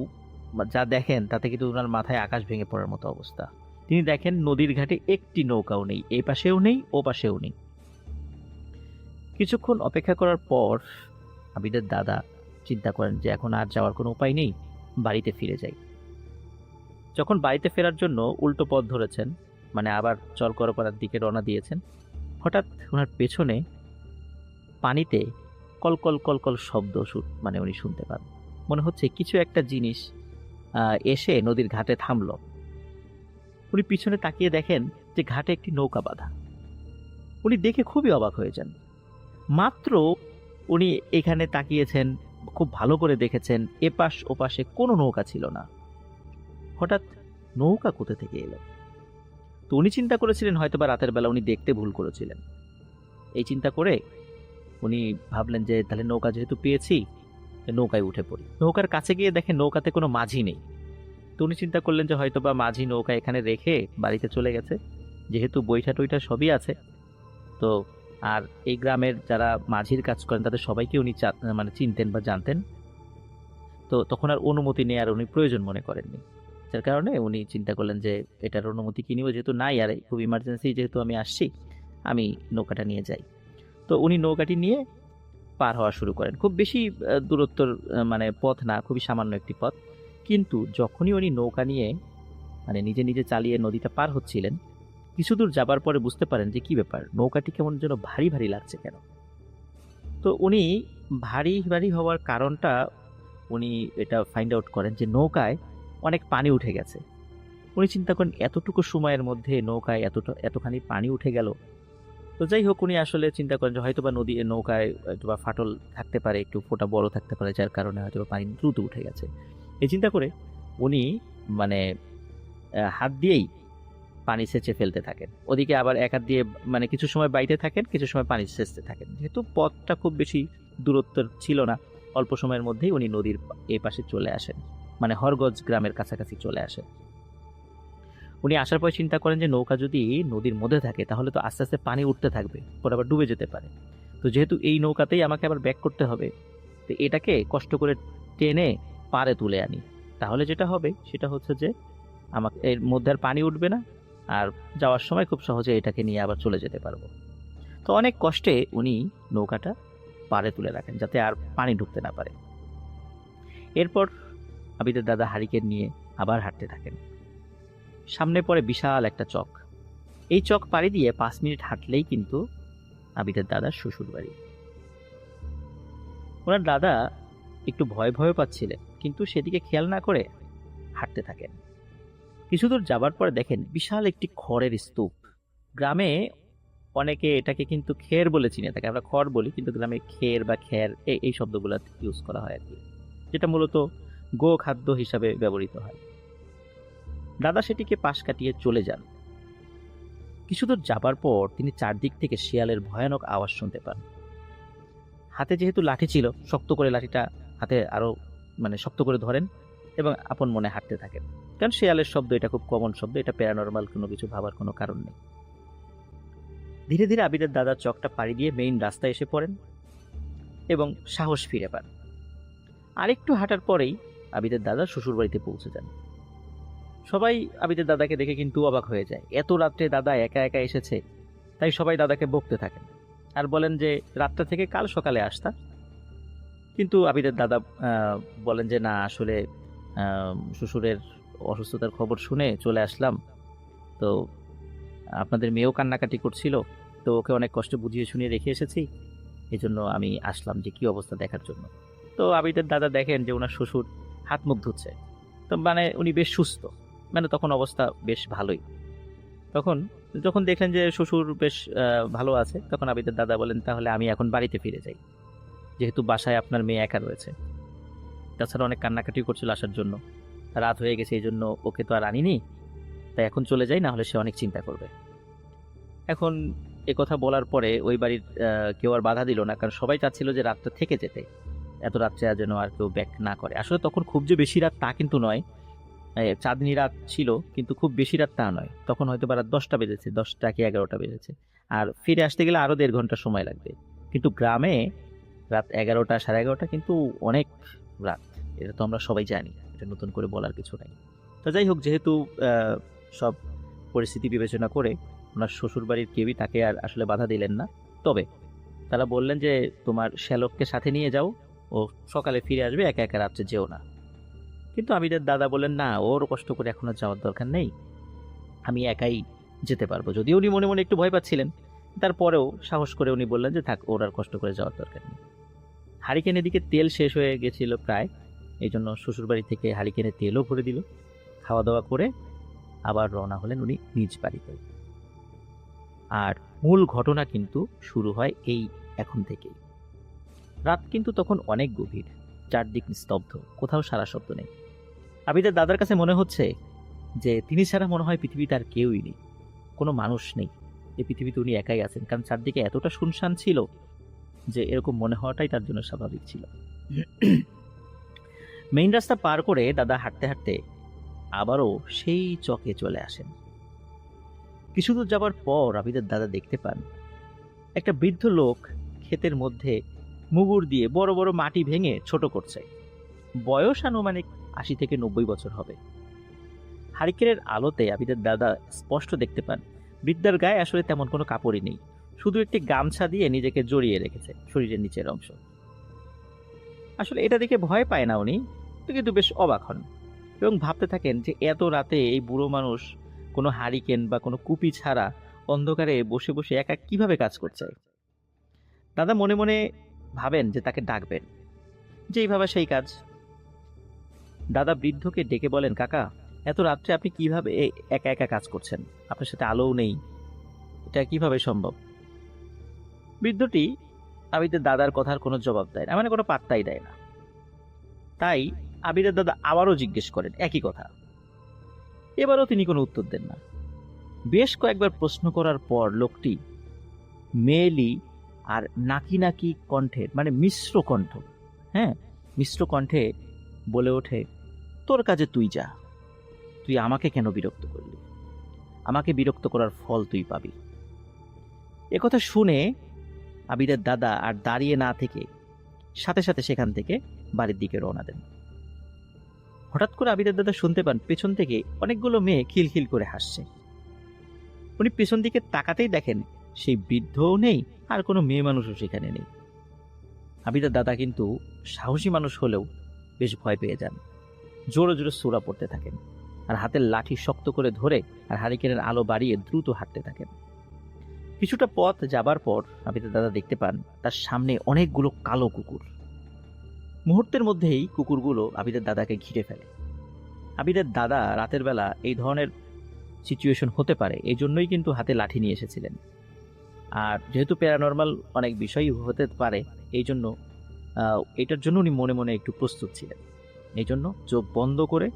যা দেখেন তাতে কিন্তু ওনার মাথায় আকাশ ভেঙে পড়ার মতো অবস্থা। তিনি দেখেন নদীর ঘাটে একটি নৌকাও নেই, এই পাশেও নেই, ও পাশেও নেই। কিছুক্ষণ অপেক্ষা করার পর আবিদের দাদা চিন্তা করেন যে এখন আর যাওয়ার কোনো উপায় নেই, বাড়িতে ফিরে যাই। যখন বাড়িতে ফেরার জন্য উল্টো পথ ধরেছেন, আবার চরগড়পাড়ার দিকে রওনা দিয়েছেন, হঠাৎ ওনার পেছনে পানিতে কলকল কলকল শব্দ উনি শুনতে পান। মনে হচ্ছে কিছু একটা জিনিস এসে নদীর ঘাটে থামলো। উনি পিছনে তাকিয়ে দেখেন যে ঘাটে একটি নৌকা বাঁধা। উনি দেখে খুবই অবাক হয়ে যান। মাত্র উনি এখানে তাকিয়েছেন, খুব ভালো করে দেখেছেন, এপাশ ওপাশে কোনো নৌকা ছিল না। হঠাৎ নৌকা কোথা থেকে এলো? তো উনি চিন্তা করেছিলেন হয়তোবা রাতের বেলা উনি দেখতে ভুল করেছিলেন। এই চিন্তা করে উনি ভাবলেন যে তাহলে নৌকা যেহেতু পেয়েছি, নৌকায় উঠে পড়ি। নৌকার কাছে গিয়ে দেখেন নৌকাতে কোনো মাঝি নেই। তো উনি চিন্তা করলেন যে হয়তোবা মাঝি নৌকা এখানে রেখে বাড়িতে চলে গেছে, যেহেতু বৈঠা টইটা সবই আছে। তো আর এই গ্রামের যারা মাঝির কাজ করেন তাদের সবাইকে উনি চিনতেন বা জানতেন। তো তখন আর অনুমতি নেওয়ার উনি প্রয়োজন মনে করেননি, যার কারণে উনি চিন্তা করলেন যে এটার অনুমতি কি নিব, যেহেতু নাই, আর খুব ইমার্জেন্সি যেহেতু আমি আসছি, আমি নৌকাটা নিয়ে যাই। তো উনি নৌকাটি নিয়ে পার হওয়া শুরু করেন। খুব বেশি দূরত্বর পথ না, খুবই সামান্য একটি পথ, কিন্তু যখনই উনি নৌকা নিয়ে মানে নিজে নিজে চালিয়ে নদীটা পার হচ্ছিলেন, কিছু দূর যাবার পরে বুঝতে পারেন যে কি ব্যাপার, নৌকাটি কেমন যেন ভারী ভারী লাগছে কেন। তো উনি ভারী ভারী হওয়ার কারণটা উনি এটা ফাইন্ড আউট করেন যে নৌকায় অনেক পানি উঠে গেছে। উনি চিন্তা করেন এতটুকু সময়ের মধ্যে নৌকায় এতখানি পানি উঠে গেল। তো যাই হোক, উনি আসলে চিন্তা করেন যে হয়তোবা নৌকায় হয়তোবা ফাটল থাকতে পারে, একটু ফোঁটা বড় থাকতে পারে, যার কারণে হয়তোবা পানি দ্রুত উঠে গেছে। এই চিন্তা করে উনি মানে হাত দিয়েই পানি সেচে ফেলতে থাকেন। ওদিকে আবার এক হাত দিয়ে মানে কিছু সময় বাইতে থাকেন, কিছু সময় পানি সেচতে থাকেন। যেহেতু পথটা খুব বেশি দূরত্ব ছিল না, অল্প সময়ের মধ্যেই উনি নদীর এই পাশে চলে আসেন, মানে হরগজ গ্রামের কাছাকাছি চলে আসেন। উনি আসার পর চিন্তা করেন যে নৌকা যদি নদীর মধ্যে থাকে তাহলে তো আস্তে আস্তে পানি উঠতে থাকবে, পরে আবার ডুবে যেতে পারে। তো যেহেতু এই নৌকাতেই আমাকে আবার ব্যাক করতে হবে, তো এটাকে কষ্ট করে টেনে পাড়ে তুলে আনি। তাহলে যেটা হবে সেটা হচ্ছে যে আমাকে এর মধ্যে আর পানি উঠবে না, আর যাওয়ার সময় খুব সহজে এটাকে নিয়ে আবার চলে যেতে পারবো। তো অনেক কষ্টে উনি নৌকাটা পাড়ে তুলে রাখেন যাতে আর পানি ঢুকতে না পারে। এরপর আবিদের দাদা হারিকেন নিয়ে আবার হাঁটতে থাকেন। সামনে পড়ে বিশাল একটা চক। এই চক পাড়ি দিয়ে 5 মিনিট হাঁটলেই কিন্তু আবিদের দাদার শ্বশুর বাড়ি। ওনার দাদা একটু ভয় ভয় পাচ্ছিলেন, কিন্তু সেদিকে খেয়াল না করে হাঁটতে থাকেন। কিছু দূর যাবার পরে দেখেন বিশাল একটি খড়ের স্তূপ। গ্রামে অনেকে এটাকে কিন্তু খের বলে চিনে থাকে, আমরা খড় বলি, কিন্তু গ্রামে খের বা খ্যার এই শব্দগুলো ইউজ করা হয় আর কি, যেটা মূলত গো খাদ্য হিসাবে ব্যবহৃত হয়। দাদা সেটিকে পাশ কাটিয়ে চলে যান। কিছু দূর যাবার পর তিনি চারদিক থেকে শিয়ালের ভয়ানক আওয়াজ শুনতে পান। হাতে যেহেতু লাঠি ছিল, শক্ত করে লাঠিটা হাতে আরো মানে শক্ত করে ধরেন এবং আপন মনে হাঁটতে থাকেন, কারণ শিয়ালের শব্দ এটা খুব কমন শব্দ, এটা প্যারানর্মাল কোনো কিছু ভাবার কোনো কারণ নেই। ধীরে ধীরে আবিদের দাদা চকটা পাড়ি দিয়ে মেইন রাস্তায় এসে পড়েন এবং সাহস ফিরে পান। আরেকটু হাঁটার পরেই আবিদের দাদা শ্বশুর বাড়িতে পৌঁছে যান। সবাই আবিদের দাদাকে দেখে কিন্তু অবাক হয়ে যায়, এত রাত্রে দাদা একা একা এসেছে। তাই সবাই দাদাকে বকতে থাকেন আর বলেন যে রাতটা থেকে কাল সকালে আসতা। কিন্তু আবিদের দাদা বলেন যে না, আসলে শ্বশুরের অসুস্থতার খবর শুনে চলে আসলাম। তো আপনাদের মেয়েও কান্নাকাটি করছিল, তো ওকে অনেক কষ্ট বুঝিয়ে শুনিয়ে রেখে এসেছি, এই জন্য আমি আসলাম যে কি অবস্থা দেখার জন্য। তো আবিদের দাদা দেখেন যে ওনার শ্বশুর হাত মুখ ধুচ্ছে, তো মানে উনি বেশ সুস্থ, মানে তখন অবস্থা বেশ ভালোই। তখন যখন দেখলেন যে শ্বশুর বেশ ভালো আছে, তখন আবিদের দাদা বলেন তাহলে আমি এখন বাড়িতে ফিরে যাই, যেহেতু বাসায় আপনার মেয়ে একা রয়েছে, তাছাড়া অনেক কান্নাকাটি করছিল আসার জন্য, রাত হয়ে গেছে এই জন্য ওকে তো আর আনিনি, তাই এখন চলে যাই, না হলে সে অনেক চিন্তা করবে। এখন কথা বলার পরে ওই বাড়ির কেউ আর বাধা দিল না, কারণ সবাই চাচ্ছিল যে রাতটা থেকে যেতে, এত রাত্রে যেন আর কেউ ব্যাক না করে। আসলে তখন খুব যে বেশি রাত তা কিন্তু নয়, চাঁদনি রাত ছিল, কিন্তু খুব বেশি রাত তা নয়। তখন হয়তো বা রাত 10টা বেজেছে, 10টা কি 11টা বেজেছে, আর ফিরে আসতে গেলে আরো 1.5 ঘন্টা সময় লাগবে। কিন্তু গ্রামে রাত 11টা 11:30 কিন্তু অনেক রাত, এটা তো আমরা সবাই জানি, এটা নতুন করে বলার কিছু নাই। তো যাই হোক, যেহেতু সব পরিস্থিতি বিবেচনা করে ওনার শ্বশুর বাড়ির কেউই তাকে আর আসলে বাধা দিলেন না। তবে তারা বললেন যে তোমার শ্যালককে সাথে নিয়ে যাও, ও সকালে ফিরে আসবে, একা একা রাত্রে যেও না। কিন্তু আবিদের দাদা বললেন না, ওর কষ্ট করে এখন আর যাওয়ার দরকার নেই, আমি একাই যেতে পারবো। যদিও উনি মনে মনে একটু ভয় পাচ্ছিলেন, তারপরেও সাহস করে উনি বললেন যে থাক, ওর আর কষ্ট করে যাওয়ার দরকার নেই। হারিকেনের দিকে তেল শেষ হয়ে গেছিল প্রায়, এই জন্য শ্বশুরবাড়ি থেকে হারিকেনে তেলও ভরে দিল। খাওয়া দাওয়া করে আবার রওনা হলেন উনি নিজ বাড়িতে। আর মূল ঘটনা কিন্তু শুরু হয় এই এখন থেকেই। রাত কিন্তু তখন অনেক গভীর, চারদিক নিস্তব্ধ, কোথাও সারা শব্দ নেই। আবিদের দাদার কাছে মনে হচ্ছে যে তিনি ছাড়া মনে হয় পৃথিবীতে আর কেউই নেই, কোনো মানুষ নেই, এই পৃথিবীতে উনি একাই আছেন, কারণ চারদিকে এতটা শুনশান ছিল যে এরকম মনে হওয়াটাই তার জন্য স্বাভাবিক ছিল। মেইন রাস্তা পার করে দাদা হাঁটতে হাঁটতে আবারও সেই চকে চলে আসেন। কিছু দূর যাবার পর আবিদের দাদা দেখতে পান একটা বৃদ্ধ লোক ক্ষেতের মধ্যে মুগুর দিয়ে বড় বড় মাটি ভেঙে ছোট করছে। বয়স আনুমানিক 80 থেকে 90 বছর হবে। হারিকেনের আলোতে আবিদের দাদা স্পষ্ট দেখতে পান বৃদ্ধার গায়ে আসলে তেমন কোনো কাপড়ই নেই, শুধু একটি গামছা দিয়ে নিজেকে জড়িয়ে রেখেছে শরীরের নিচের অংশ। আসলে এটা দেখে ভয় পায় না উনি, কিন্তু বেশ অবাক হন। এবং ভাবতে থাকেন যে এত রাতে এই বুড়ো মানুষ কোনো হারিকেন বা কোনো কুপি ছাড়া অন্ধকারে বসে বসে একা কিভাবে কাজ করছে। দাদা মনে মনে ভাবেন যে তাকে ডাকবেন, যেইভাবে সেই কাজ। দাদা বৃদ্ধকে ডেকে বলেন, কাকা, এত রাত্রে আপনি কিভাবে একা একা কাজ করছেন? আপনার সাথে আলোও নেই, এটা কিভাবে সম্ভব? বৃদ্ধটি আবিদের দাদার কথার কোনো জবাব দেয় না, মানে কোনো পাত্তাই দেয় না। তাই আবিদের দাদা আবারও জিজ্ঞেস করেন একই কথা। এবারও তিনি কোনো উত্তর দেন না। বেশ কয়েকবার প্রশ্ন করার পর লোকটি মেয়েলি আর নাকি নাকি কণ্ঠের, মানে মিশ্র কণ্ঠ, হ্যাঁ, মিশ্র কণ্ঠে বলে ওঠে, তোর কাজে তুই যা, তুই আমাকে কেন বিরক্ত করলি? আমাকে বিরক্ত করার ফল তুই পাবি। একথা শুনে আবিদের দাদা আর দাঁড়িয়ে না থেকে সাথে সাথে সেখান থেকে বাড়ির দিকে রওনা দেন। হঠাৎ করে আবিদের দাদা শুনতে পান পেছন থেকে অনেকগুলো মেয়ে খিলখিল করে হাসছে। উনি পেছন দিকে তাকাতেই দেখেন সেই বৃদ্ধও নেই আর কোনো মেয়ে মানুষও সেখানে নেই। আবিদের দাদা কিন্তু সাহসী মানুষ হলেও বেশ ভয় পেয়ে যান। জোরে জোরে সূরা পড়তে থাকেন আর হাতের লাঠি শক্ত করে ধরে আর হারিকেনের আলো বাড়িয়ে দ্রুত হাঁটতে থাকেন। কিছুটা পথ যাবার পর আবিদের দাদা দেখতে পান তার সামনে অনেকগুলো কালো কুকুর। মুহূর্তের মধ্যেই কুকুরগুলো আবিদের দাদাকে ঘিরে ফেলে। আবিদের দাদা রাতের বেলা এই ধরনের সিচুয়েশন হতে পারে এই জন্যই কিন্তু হাতে লাঠি নিয়ে এসেছিলেন। আর যেহেতু প্যারানর্মাল অনেক বিষয়ই হতে পারে, এই জন্য এটার জন্য উনি মনে মনে একটু প্রস্তুত ছিলেন। এই জন্য চোখ বন্ধ করে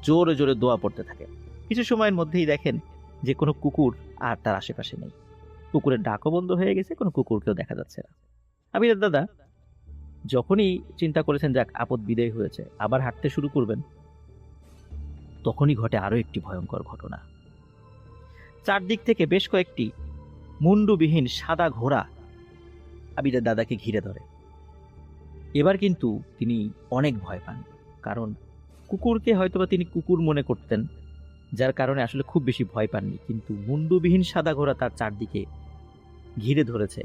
জোরে জোরে দোয়া পড়তে থাকেন। কিছু সময়ের মধ্যেই দেখেন যে কোনো কুকুর আর তার আশেপাশে নেই। কুকুরের ডাকও বন্ধ হয়ে গেছে, কোনো কুকুরকেও দেখা যাচ্ছে না। আবিদের দাদা যখনই চিন্তা করেছেন যাক আপদ বিদায় হয়েছে, আবার হাঁটতে শুরু করবেন, তখনই ঘটে আরো একটি ভয়ঙ্কর ঘটনা। চারদিক থেকে বেশ কয়েকটি মুন্ডুবিহীন সাদা ঘোড়া আবিদের দাদাকে ঘিরে ধরে। এবার কিন্তু তিনি অনেক ভয় পান, কারণ কুকুরকে হয়তোবা তিনি কুকুর মনে করতেন, যার কারণে আসলে খুব বেশি ভয় পাননি। কিন্তু মুন্ডুবিহীন সাদা ঘোড়া তার চারদিকে ঘিরে ধরেছে,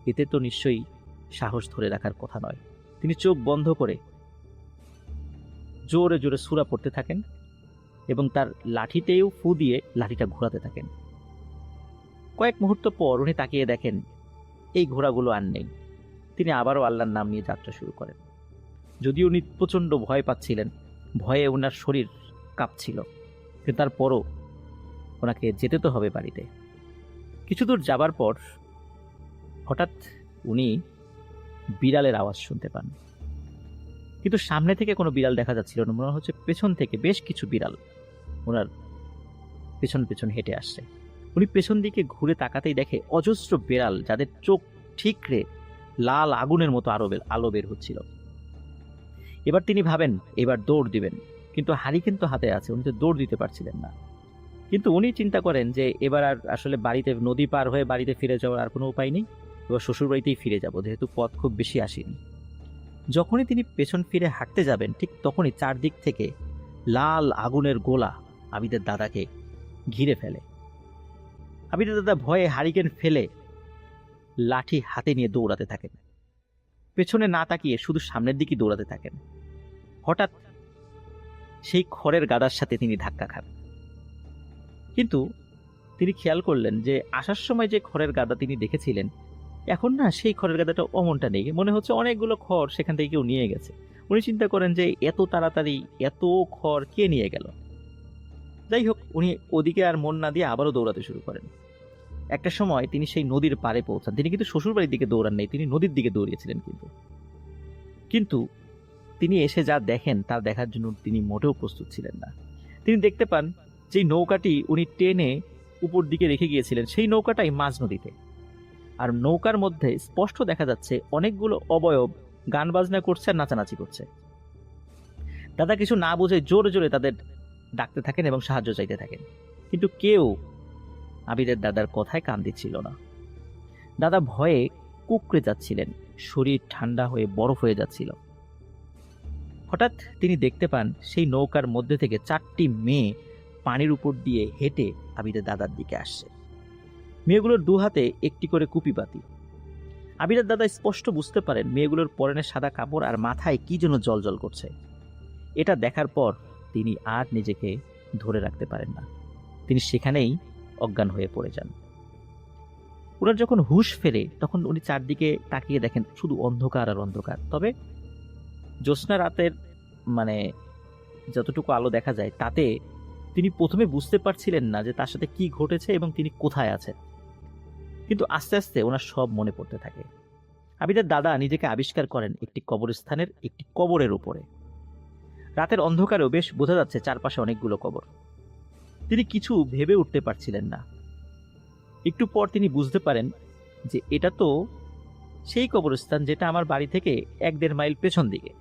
এতে তো নিশ্চয়ই সাহস ধরে রাখার কথা নয়। তিনি চোখ বন্ধ করে জোরে জোরে সূরা পড়তে থাকেন এবং তার লাঠিতেও ফু দিয়ে লাঠিটা ঘোরাতে থাকেন। কয়েক মুহূর্ত পর উনি তাকিয়ে দেখেন এই ঘোড়াগুলো আর নেই। তিনি আবারও আল্লাহর নাম নিয়ে যাত্রা শুরু করেন। যদিও উনি প্রচণ্ড ভয় পাচ্ছিলেন, ভয়ে ওনার শরীর কাঁপছিল, কিন্তু তারপরও ওনাকে যেতে তো হবে বাড়িতে। কিছু দূর যাবার পর হঠাৎ উনি বিড়ালের আওয়াজ শুনতে পান, কিন্তু সামনে থেকে কোনো বিড়াল দেখা যাচ্ছিল না। মনে হচ্ছে পেছন থেকে বেশ কিছু বিড়াল ওনার পেছন পেছন হেঁটে আসছে। উনি পেছন দিকে ঘুরে তাকাতেই দেখে অজস্র বিড়াল, যাদের চোখ ঠিকরে লাল আগুনের মতো আলো বের হচ্ছিল। এবার তিনি ভাবেন এবার দৌড় দিবেন, কিন্তু হারিকেন তো হাতে আছে, উনি তো দৌড় দিতে পারছিলেন না। কিন্তু উনি চিন্তা করেন যে এবার আর আসলে বাড়িতে, নদী পার হয়ে বাড়িতে ফিরে যাওয়ার আর কোনো উপায় নেই, এবার শ্বশুর বাড়িতেই ফিরে যাব, যেহেতু পথ খুব বেশি আসেনি। যখনই তিনি পেছন ফিরে হাঁটতে যাবেন, ঠিক তখনই চারদিক থেকে লাল আগুনের গোলা আবিদের দাদাকে ঘিরে ফেলে। আবিদের দাদা ভয়ে হারিকেন ফেলে লাঠি হাতে নিয়ে দৌড়াতে থাকেন। পেছনে না তাকিয়ে শুধু সামনের দিকে দৌড়াতে থাকেন। হঠাৎ সেই খড়ের গাদার সাথে তিনি ধাক্কা খান। কিন্তু তিনি খেয়াল করলেন যে আসার সময় যে খড়ের গাদা তিনি দেখেছিলেন, এখন না সেই খড়ের গাদাটা অমনটা নেই। মনে হচ্ছে অনেকগুলো খড় সেখান থেকে কেউ নিয়ে গেছে। উনি চিন্তা করেন যে এত তাড়াতাড়ি এত খড় কে নিয়ে গেল। যাই হোক, উনি ওদিকে আর মন না দিয়ে আবারও দৌড়াতে শুরু করেন। একটা সময় তিনি সেই নদীর পাড়ে পৌঁছান। তিনি কিন্তু শ্বশুরবাড়ির দিকে দৌড়ান নেই, তিনি নদীর দিকে দৌড়িয়েছিলেন। কিন্তু তিনি এসে যা দেখেন তা দেখার জন্য তিনি মোটেও প্রস্তুত ছিলেন না। তিনি দেখতে পান যেই নৌকাটি উনি টেনে উপর দিকে রেখে গিয়েছিলেন, সেই নৌকাটাই মাঝ নদীতে। আর নৌকার মধ্যে স্পষ্ট দেখা যাচ্ছে অনেকগুলো অবয়ব গান বাজনা করছে আর নাচানাচি করছে। দাদা কিছু না বুঝে জোরে জোরে তাদের ডাকতে থাকেন এবং সাহায্য চাইতে থাকেন, কিন্তু কেউ আবিদের দাদার কথায় কান দিচ্ছিল না। দাদা ভয়ে কুঁকড়ে যাচ্ছিলেন, শরীর ঠান্ডা হয়ে বরফ হয়ে যাচ্ছিল। হঠাৎ তিনি দেখতে পান সেই নৌকার মধ্যে থেকে 4টি মেয়ে পানির উপর দিয়ে হেঁটে আবিদের দাদার দিকে আসছে। মেয়েগুলোর দু হাতে একটি করে কুপি বাতি। আবিদের দাদা স্পষ্ট বুঝতে পারেন মেয়েগুলোর পরনে সাদা কাপড় আর মাথায় কি যেন জলজল করছে। এটা দেখার পর তিনি আর নিজেকে ধরে রাখতে পারেন না, তিনি সেখানেই অজ্ঞান হয়ে পড়ে যান। ওনার যখন হুঁশ ফেরে তখন উনি চারদিকে তাকিয়ে দেখেন শুধু অন্ধকার আর অন্ধকার। তবে জ্যোৎস্না রাতের মানে যতটুকু আলো দেখা যায় তাতে তিনি প্রথমে বুঝতে পারছিলেন না যে তার সাথে কি ঘটেছে এবং তিনি কোথায় আছেন, কিন্তু আস্তে আস্তে ওনার সব মনে পড়তে থাকে। আবিদের দাদা নিজেকে আবিষ্কার করেন একটি কবরস্থানের একটি কবরের উপরে। রাতের অন্ধকারেও বেশ বোঝা যাচ্ছে চারপাশে অনেকগুলো কবর। তিনি কিছু ভেবে উঠতে পারছিলেন না। একটু পর তিনি বুঝতে পারেন যে এটা তো সেই কবরস্থান যেটা আমার বাড়ি থেকে 1-1.5 মাইল পেছন দিকে।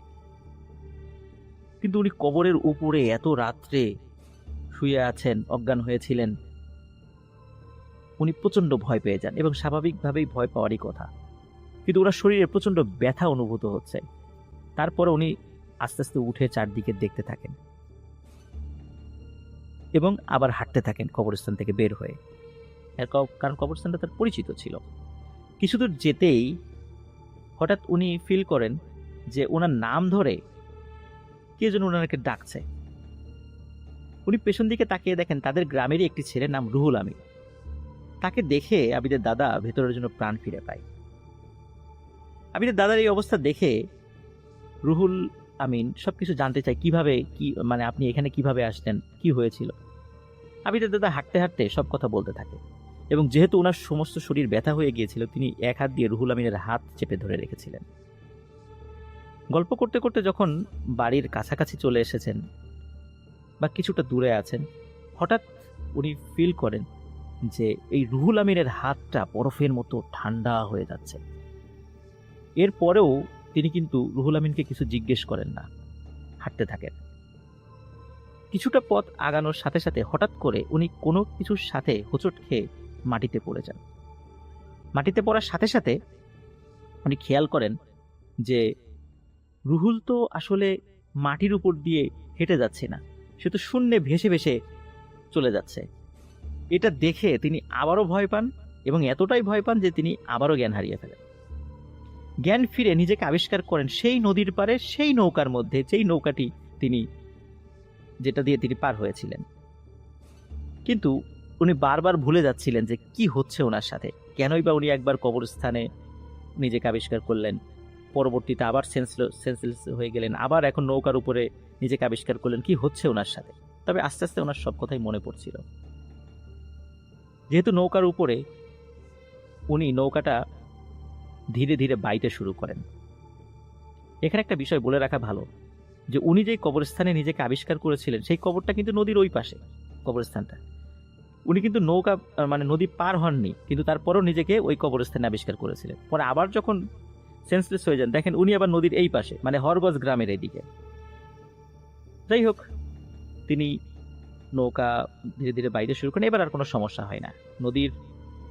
কিন্তু উনি কবরের উপরে এত রাত্রে শুয়ে আছেন, অজ্ঞান হয়েছিলেন। উনি প্রচন্ড ভয় পেয়ে যান এবং স্বাভাবিকভাবেই ভয় পাওয়ারই কথা, কিন্তু ওনার শরীরে প্রচন্ড ব্যথা অনুভূত হচ্ছে। তারপরে উনি আস্তে আস্তে উঠে চারদিকে দেখতে থাকেন এবং আবার হাঁটতে থাকেন কবরস্থান থেকে বের হয়ে। কারণ কবরস্থানটা তার পরিচিত ছিল। কিছুদূর যেতেই হঠাৎ উনি ফিল করেন যে ওনার নাম ধরে কে যেন ওনাকে ডাকছে। উনি পেছন দিকে তাকিয়ে দেখেন তাদের গ্রামেরই একটি ছেলে, নাম রুহুল আমিন। তাকে দেখে আবিদের দাদা ভেতরের জন্য প্রাণ ফিরে পায়। আবিদের দাদার এই অবস্থা দেখে রুহুল আমিন সবকিছু জানতে চায়, কিভাবে কি মানে আপনি এখানে কিভাবে আসলেন, কি হয়েছিল। আবিদের দাদা হাঁটতে হাঁটতে সব কথা বলতে থাকে এবং যেহেতু ওনার সমস্ত শরীর ব্যথা হয়ে গিয়েছিল তিনি এক হাত দিয়ে রুহুল আমিনের হাত চেপে ধরে রেখেছিলেন। গল্প করতে করতে যখন বাড়ির কাছাকাছি চলে এসেছেন বা কিছুটা দূরে আছেন, হঠাৎ উনি ফিল করেন যে এই রুহুল আমিনের হাতটা বরফের মতো ঠান্ডা হয়ে যাচ্ছে। এরপরেও তিনি কিন্তু রুহুল আমিনকে কিছু জিজ্ঞেস করেন না, হাঁটতে থাকেন। কিছুটা পথ আগানোর সাথে সাথে হঠাৎ করে উনি কোনো কিছুর সাথে হোঁচট খেয়ে মাটিতে পড়ে যান। মাটিতে পড়ার সাথে সাথে উনি খেয়াল করেন যে রুহুল তো আসলে মাটির উপর দিয়ে হেঁটে যাচ্ছে না, সে তো শূন্যে ভেসে ভেসে চলে যাচ্ছে। এটা দেখে তিনি আবারও ভয় পান এবং এতটাই ভয় পান যে তিনি আবারও জ্ঞান হারিয়ে ফেলেন। জ্ঞান ফিরে নিজেকে আবিষ্কার করেন সেই নদীর পাড়ে, সেই নৌকার মধ্যে, যেই নৌকাটি যেটা দিয়ে তিনি পার হয়েছিলেন। কিন্তু উনি বারবার ভুলে যাচ্ছিলেন যে কি হচ্ছে ওনার সাথে, কেনই বা উনি একবার কবরস্থানে নিজেকে আবিষ্কার করলেন, পরবর্তীতে আবার সেন্সলেস হয়ে গেলেন, আবার এখন নৌকার উপরে নিজেকে আবিষ্কার করলেন, কি হচ্ছে ওনার সাথে। তবে আস্তে আস্তে ওনার সব কথাই মনে পড়ছিল। যেহেতু নৌকার উপরে, উনি নৌকাটা ধীরে ধীরে বাইতে শুরু করেন। এখানে একটা বিষয় বলে রাখা ভালো যে উনি যেই কবরস্থানে নিজেকে আবিষ্কার করেছিলেন সেই কবরটা কিন্তু নদীর ওই পাশে কবরস্থানটা। উনি কিন্তু নৌকা মানে নদী পার হননি, কিন্তু তারপরও নিজেকে ওই কবরস্থানে আবিষ্কার করেছিলেন। পরে আবার যখন সেন্সলেস হয়ে যান দেখেন উনি আবার নদীর এই পাশে, মানে হরগজ গ্রামের এইদিকে। যাই হোক, তিনি নৌকা ধীরে ধীরে বাইতে শুরু করেন। এবার আর কোনো সমস্যা হয় না। নদীর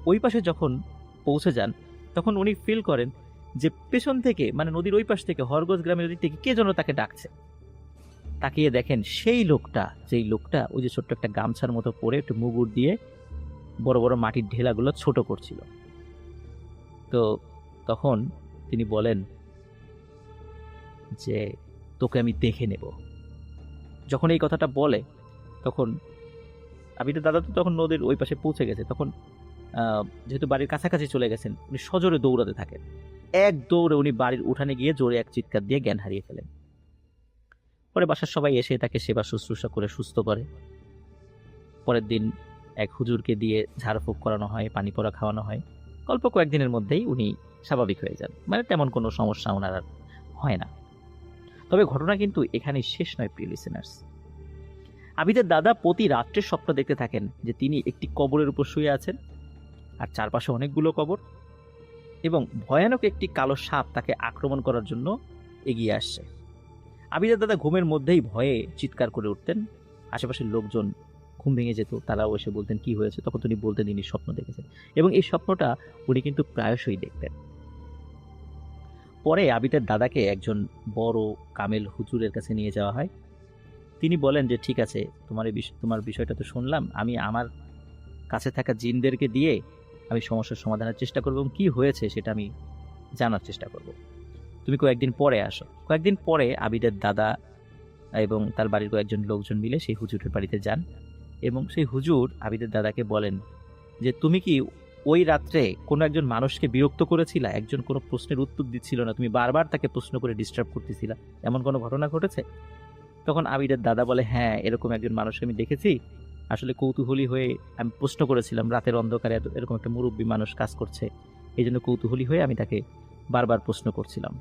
ওই পাশে যখন পৌঁছে যান তখন উনি ফিল করেন যে পেছন থেকে, মানে নদীর ওই পাশ থেকে, হরগজ গ্রামের ওদিক থেকে কে যেন তাকে ডাকছে। তাকিয়ে দেখেন সেই লোকটা, যেই লোকটা ওই যে ছোট্ট একটা গামছার মতো পরে একটু মুগুর দিয়ে বড় বড় মাটির ঢেলাগুলো ছোট করছিল। তো তখন তিনি বলেন যে তোকে আমি দেখে নেব। যখন এই কথাটা বলে তখন আবিদের দাদা তো তখন নদীর ওই পাশে পৌঁছে গেছে। তখন যেহেতু বাড়ির কাছাকাছি চলে গেছেন, উনি সজোরে দৌড়াতে থাকেন। এক দৌড়ে উনি বাড়ির উঠানে গিয়ে জোরে এক চিৎকার দিয়ে জ্ঞান হারিয়ে ফেলেন। পরে বাসার সবাই এসে তাকে সেবা শুশ্রূষা করে সুস্থ করে। পরের দিন এক হুজুরকে দিয়ে ঝাড়ফুঁক করানো হয়, পানি পড়া খাওয়ানো হয়। অল্প কয়েকদিনের মধ্যেই উনি স্বাভাবিক হয়ে যান, মানে তেমন কোনো সমস্যা ওনার আর হয় না। তবে ঘটনা কিন্তু এখানেই শেষ নয় প্রিয় লিসেনার্স। আবিদের দাদা প্রতি রাত্রে স্বপ্ন দেখতে থাকেন যে তিনি একটি কবরের উপর শুয়ে আছেন আর চারপাশে অনেকগুলো কবর, এবং ভয়ানক একটি কালো সাপ তাকে আক্রমণ করার জন্য এগিয়ে আসছে। আবিদের দাদা ঘুমের মধ্যেই ভয়ে চিৎকার করে উঠতেন। আশেপাশের লোকজন ঘুম ভেঙে যেত, তারাও এসে বলতেন কি হয়েছে। তখন তিনি বলতেন তিনি স্বপ্ন দেখেছেন, এবং এই স্বপ্নটা উনি কিন্তু প্রায়শই দেখতেন। পরে আবিদের দাদাকে একজন বড় কামেল হুজুরের কাছে নিয়ে যাওয়া হয়। তিনি বলেন যে ঠিক আছে, তোমার বিষয়টা তো শুনলাম, আমি আমার কাছে থাকা জিনদেরকে দিয়ে আমি সমস্যার সমাধানের চেষ্টা করব এবং কি হয়েছে সেটা আমি জানার চেষ্টা করব। তুমি কয়েকদিন পরে আসো। কয়েকদিন পরে আবিদের দাদা এবং তার বাড়ির কয়েকজন লোকজন মিলে সেই হুজুরের বাড়িতে যান এবং সেই হুজুর আবিদের দাদাকে বলেন যে তুমি কি ওই রাত্রে কোনো একজন মানুষকে বিরক্ত করেছিলা, একজন কোনো প্রশ্নের উত্তর দিচ্ছিল না, তুমি বারবার তাকে প্রশ্ন করে ডিস্টার্ব করতেছিলা, এমন কোনো ঘটনা ঘটেছে? তখন আবিদের দাদা বলে, হ্যাঁ, এরকম একজন মানুষকে আমি দেখেছি। আসলে কৌতূহলী হয়ে আমি প্রশ্ন করেছিলাম, রাতের অন্ধকারে এরকম একটা মুরব্বী মানুষ কাজ করছে, এই জন্য কৌতূহলী হয়ে আমি তাকে বারবার প্রশ্ন করছিলাম।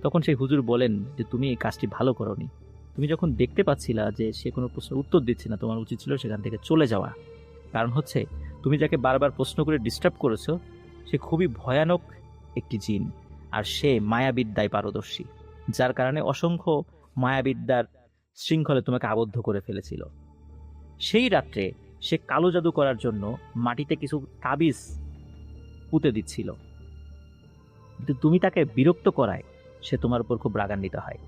তখন সেই হুজুর বলেন যে তুমি এই কাজটি ভালো করোনি। তুমি যখন দেখতে পাচ্ছিলা যে সে কোনো প্রশ্নের উত্তর দিচ্ছে না, তোমার উচিত ছিল সেখান থেকে চলে যাওয়া। কারণ হচ্ছে তুমি যাকে বারবার প্রশ্ন করে ডিস্টার্ব করেছো সে খুবই ভয়ানক একটি জিন, আর সে মায়াবিদ্যায় পারদর্শী, যার কারণে অসংখ্য মায়াবিদ্যার শৃঙ্খলে তোমাকে আবদ্ধ করে ফেলেছিল। সেই রাত্রে সে কালো জাদু করার জন্য মাটিতে কিছু তাবিজ পুঁতে দিচ্ছিল, কিন্তু তুমি তাকে বিরক্ত করায় সে তোমার উপর খুব রাগান্বিত হয়,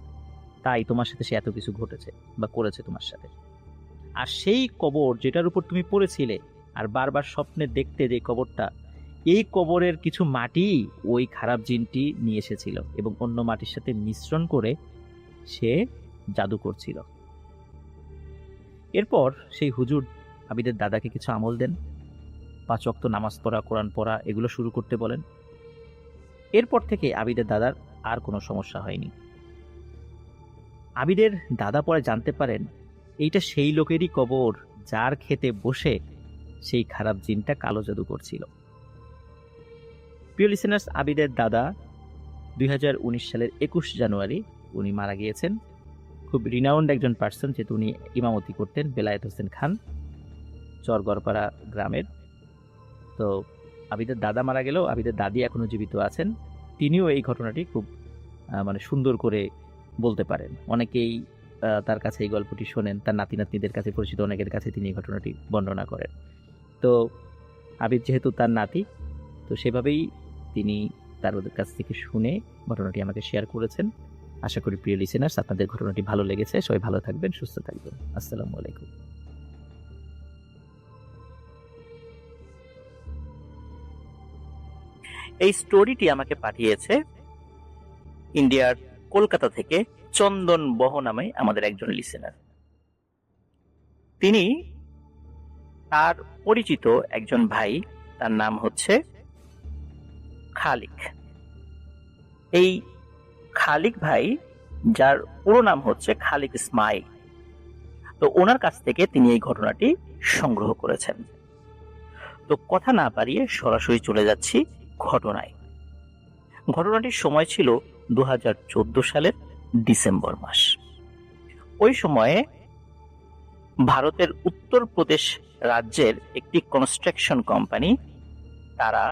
তাই তোমার সাথে সে এত কিছু ঘটেছে বা করেছে তোমার সাথে। আর সেই কবর যেটার উপর তুমি পড়েছিলে আর বারবার স্বপ্নে দেখতে যে কবরটা, এই কবরের কিছু মাটি ওই খারাপ জিনটি নিয়ে এসেছিল এবং অন্য মাটির সাথে মিশ্রণ করে সে জাদু করছিল। এরপর সেই হুজুর আবিদের দাদাকে কিছু আমল দেন, 5 ওয়াক্ত নামাজ পড়া, কোরআন পড়া এগুলো শুরু করতে বলেন। এরপর থেকে আবিদের দাদার আর কোনো সমস্যা হয়নি। আবিদের দাদা পরে জানতে পারেন এইটা সেই লোকেরই কবর যার খেতে বসে সেই খারাপ জিনটা কালো জাদু করছিল। প্রিয় লিসেনার্স, আবিদের দাদা 2019 সালের 21 জানুয়ারি উনি মারা গিয়েছেন। খুব রিনাউন্ড একজন পার্সন, যেহেতু উনি ইমামতি করতেন বেলায়েত হোসেন খান, চরগড়পাড়া গ্রামের। তো আবিদের দাদা মারা গেলেও আবিদের দাদি এখনো জীবিত আছেন। তিনিও এই ঘটনাটি খুব মানে সুন্দর করে বলতে পারেন। অনেকেই তার কাছে এই গল্পটি শোনেন, তার নাতি নাতনিদের কাছে, পরিচিত অনেকের কাছে তিনি এই ঘটনাটি বর্ণনা করেন। তো আবিদ যেহেতু তার নাতি, তো সেভাবেই তিনি তার ওদের কাছ থেকে শুনে ঘটনাটি আমাকে শেয়ার করেছেন। আশা করি প্রিয় লিসেনার্স আপনাদের ঘটনাটি ভালো লেগেছে। সবাই ভালো থাকবেন, সুস্থ থাকবেন। আসসালামু আলাইকুম। এই স্টোরিটি আমাকে পাঠিয়েছে ইন্ডিয়ার কলকাতা থেকে চন্দন বহ নামে আমাদের একজন লিসেনার। তিনি তার পরিচিত একজন ভাই, তার নাম হচ্ছে খালিক। এই খালিক ভাই, যার পুরো নাম হচ্ছে খালিক ইসমাইল, তো ওনার কাছ থেকে তিনি এই ঘটনাটি সংগ্রহ করেছেন। তো কথা না বাড়িয়ে সরাসরি চলে যাচ্ছি ঘটনায়। ঘটনাটির সময় ছিল 2014 সালের ডিসেম্বর মাস। ওই সময়ে ভারতের উত্তরপ্রদেশ রাজ্যের একটি কনস্ট্রাকশন কোম্পানি, তারা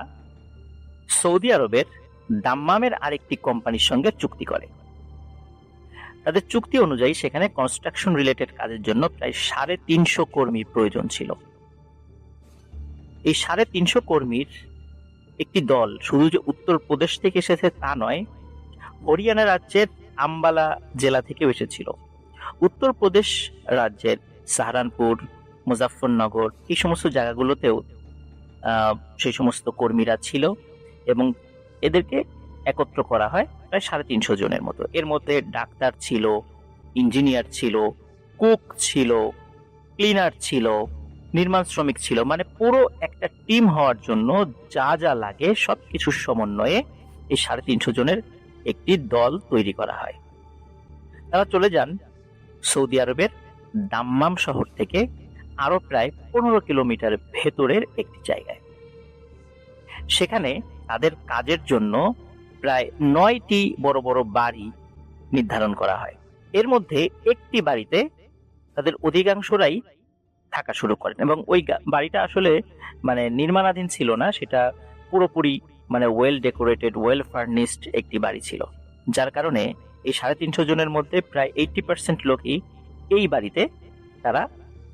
সৌদি আরবের দাম্মামের আরেকটি কোম্পানির সঙ্গে চুক্তি করে। তাদের চুক্তি অনুযায়ী সেখানে কনস্ট্রাকশন রিলেটেড কাজের জন্য প্রায় 350 কর্মীর প্রয়োজন ছিল। এই 350 কর্মীর একটি দল শুধু যে উত্তরপ্রদেশ থেকে এসেছে তা নয়, হরিয়ানা রাজ্যের আম্বালা জেলা থেকেও এসেছিল। উত্তরপ্রদেশ রাজ্যের সাহারানপুর, মুজাফফরনগর এই সমস্ত জায়গাগুলোতেও সেই সমস্ত কর্মীরা ছিল এবং এদেরকে একত্র করা হয় প্রায় 350 জনের মতো। এর মধ্যে ডাক্তার ছিল, ইঞ্জিনিয়ার ছিল, কুক ছিল, ক্লিনার ছিল, নির্মাণ শ্রমিক ছিল, মানে পুরো একটা টিম হওয়ার জন্য যা যা লাগে সবকিছুর সমন্বয়ে এই 350 জনের একটি দল তৈরি করা হয়। তারা চলে যান সৌদি আরবের দাম্মাম শহর থেকে আরো প্রায় 15 কিলোমিটার ভেতরের একটি জায়গায়। সেখানে তাদের কাজের জন্য প্রায় 9টি বড় বড় বাড়ি নির্ধারণ করা হয়। এর মধ্যে একটি বাড়িতে তাদের অধিকাংশরাই থাকা শুরু করেন এবং ওই বাড়িটা আসলে মানে নির্মাণাধীন ছিল না, সেটা পুরোপুরি মানে ওয়েল ডেকোরেটেড, ওয়েল ফার্নিশড একটি বাড়ি ছিল, যার কারণে এই 350 জনের মধ্যে প্রায় 80% লোকই এই বাড়িতে তারা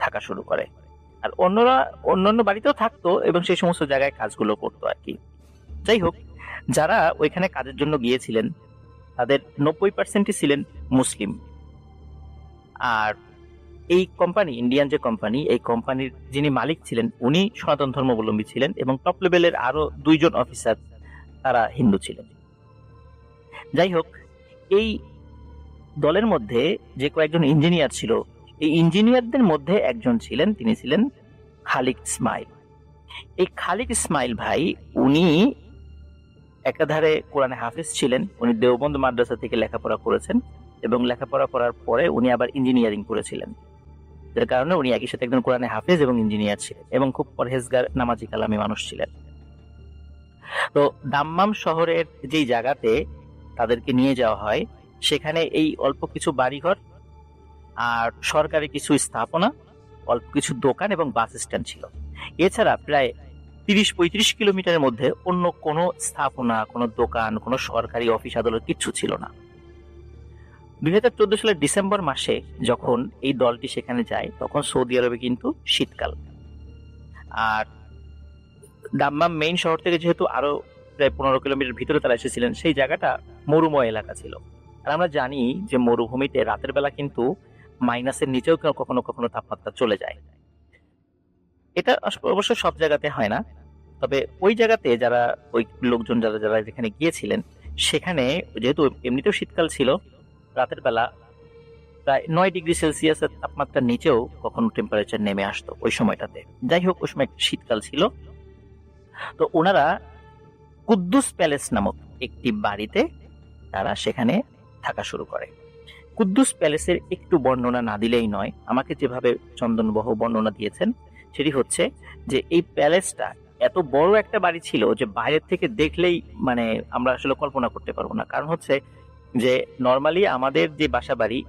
থাকা শুরু করে। আর অন্যরা অন্যান্য বাড়িতেও থাকতো এবং সেই সমস্ত জায়গায় কাজগুলো করতো আর কি। যাই হোক, যারা ওইখানে কাজের জন্য গিয়েছিলেন তাদের 90%ই ছিলেন মুসলিম। আর এই কোম্পানি, ইন্ডিয়ান যে কোম্পানি, এই কোম্পানির যিনি মালিক ছিলেন উনি সনাতন ধর্মাবলম্বী ছিলেন এবং টপ লেভেলের আরো 2 জন অফিসার তারা হিন্দু ছিলেন। যাই হোক, এই দলের মধ্যে যে কয়েকজন ইঞ্জিনিয়ার ছিল, এই ইঞ্জিনিয়ারদের মধ্যে একজন ছিলেন, তিনি ছিলেন খালিক ইসমাইল। এই খালিক ইসমাইল ভাই, উনি একাধারে কোরআনে হাফিজ ছিলেন। উনি দেওবন্দ মাদ্রাসা থেকে লেখাপড়া করেছেন এবং লেখাপড়া করার পরে উনি আবার ইঞ্জিনিয়ারিং করেছিলেন, যার কারণে উনি একই সাথে একজন কোরআনে হাফিজ এবং ইঞ্জিনিয়ার ছিলেন এবং খুব পরহেজগার, নামাজি কালামি মানুষ ছিলেন। তো দাম্মাম শহরের যেই জায়গাতে তাদেরকে নিয়ে যাওয়া হয়, সেখানে এই অল্প কিছু বাড়িঘর আর সরকারি কিছু স্থাপনা, অল্প কিছু দোকান এবং বাস স্ট্যান্ড ছিল। এছাড়া প্রায় 30-35 কিলোমিটারের মধ্যে অন্য কোনো স্থাপনা, কোনো দোকান, কোনো সরকারি অফিস আদালত কিচ্ছু ছিল না। 2014 সালের ডিসেম্বর মাসে যখন এই দলটি সেখানে যায়, তখন সৌদি আরবে কিন্তু শীতকাল। আর দাম্মাম মেইন শহর থেকে যেহেতু আরো প্রায় 15 কিলোমিটার ভিতরে তারা এসেছিলেন, সেই জায়গাটা মরুময় এলাকা ছিল। আর আমরা জানি যে মরুভূমিতে রাতের বেলা কিন্তু মাইনাসের নিচেও কখনো কখনো তাপমাত্রা চলে যায়। এটা অবশ্য সব জায়গাতে হয় না, তবে ওই জায়গাতে যারা, ওই লোকজন যারা যারা যেখানে গিয়েছিলেন, সেখানে যেহেতু এমনিতেও শীতকাল ছিল, রাতের বেলা প্রায় 9 ডিগ্রি সেলসিয়াসের তাপমাত্রার নিচেও কখনো টেম্পারেচার নেমে আসতো ওই সময়টাতে। যাই হোক, ওই সময় শীতকাল ছিল। তো ওনারা কুদ্দুস প্যালেস নামক একটি বাড়িতে তারা সেখানে থাকা শুরু করে। কুদ্দুস প্যালেসের একটু বর্ণনা না দিলেই নয়। আমাকে যেভাবে চন্দনবহ বর্ণনা দিয়েছেন, সেটি হচ্ছে যে এই প্যালেসটা এত বড় একটা বাড়ি ছিল যে বাইরের থেকে দেখলেই মানে আমরা আসলে কল্পনা করতে পারবো না। কারণ হচ্ছে যে নর্মালি আমাদের যে বাসা বাড়ি,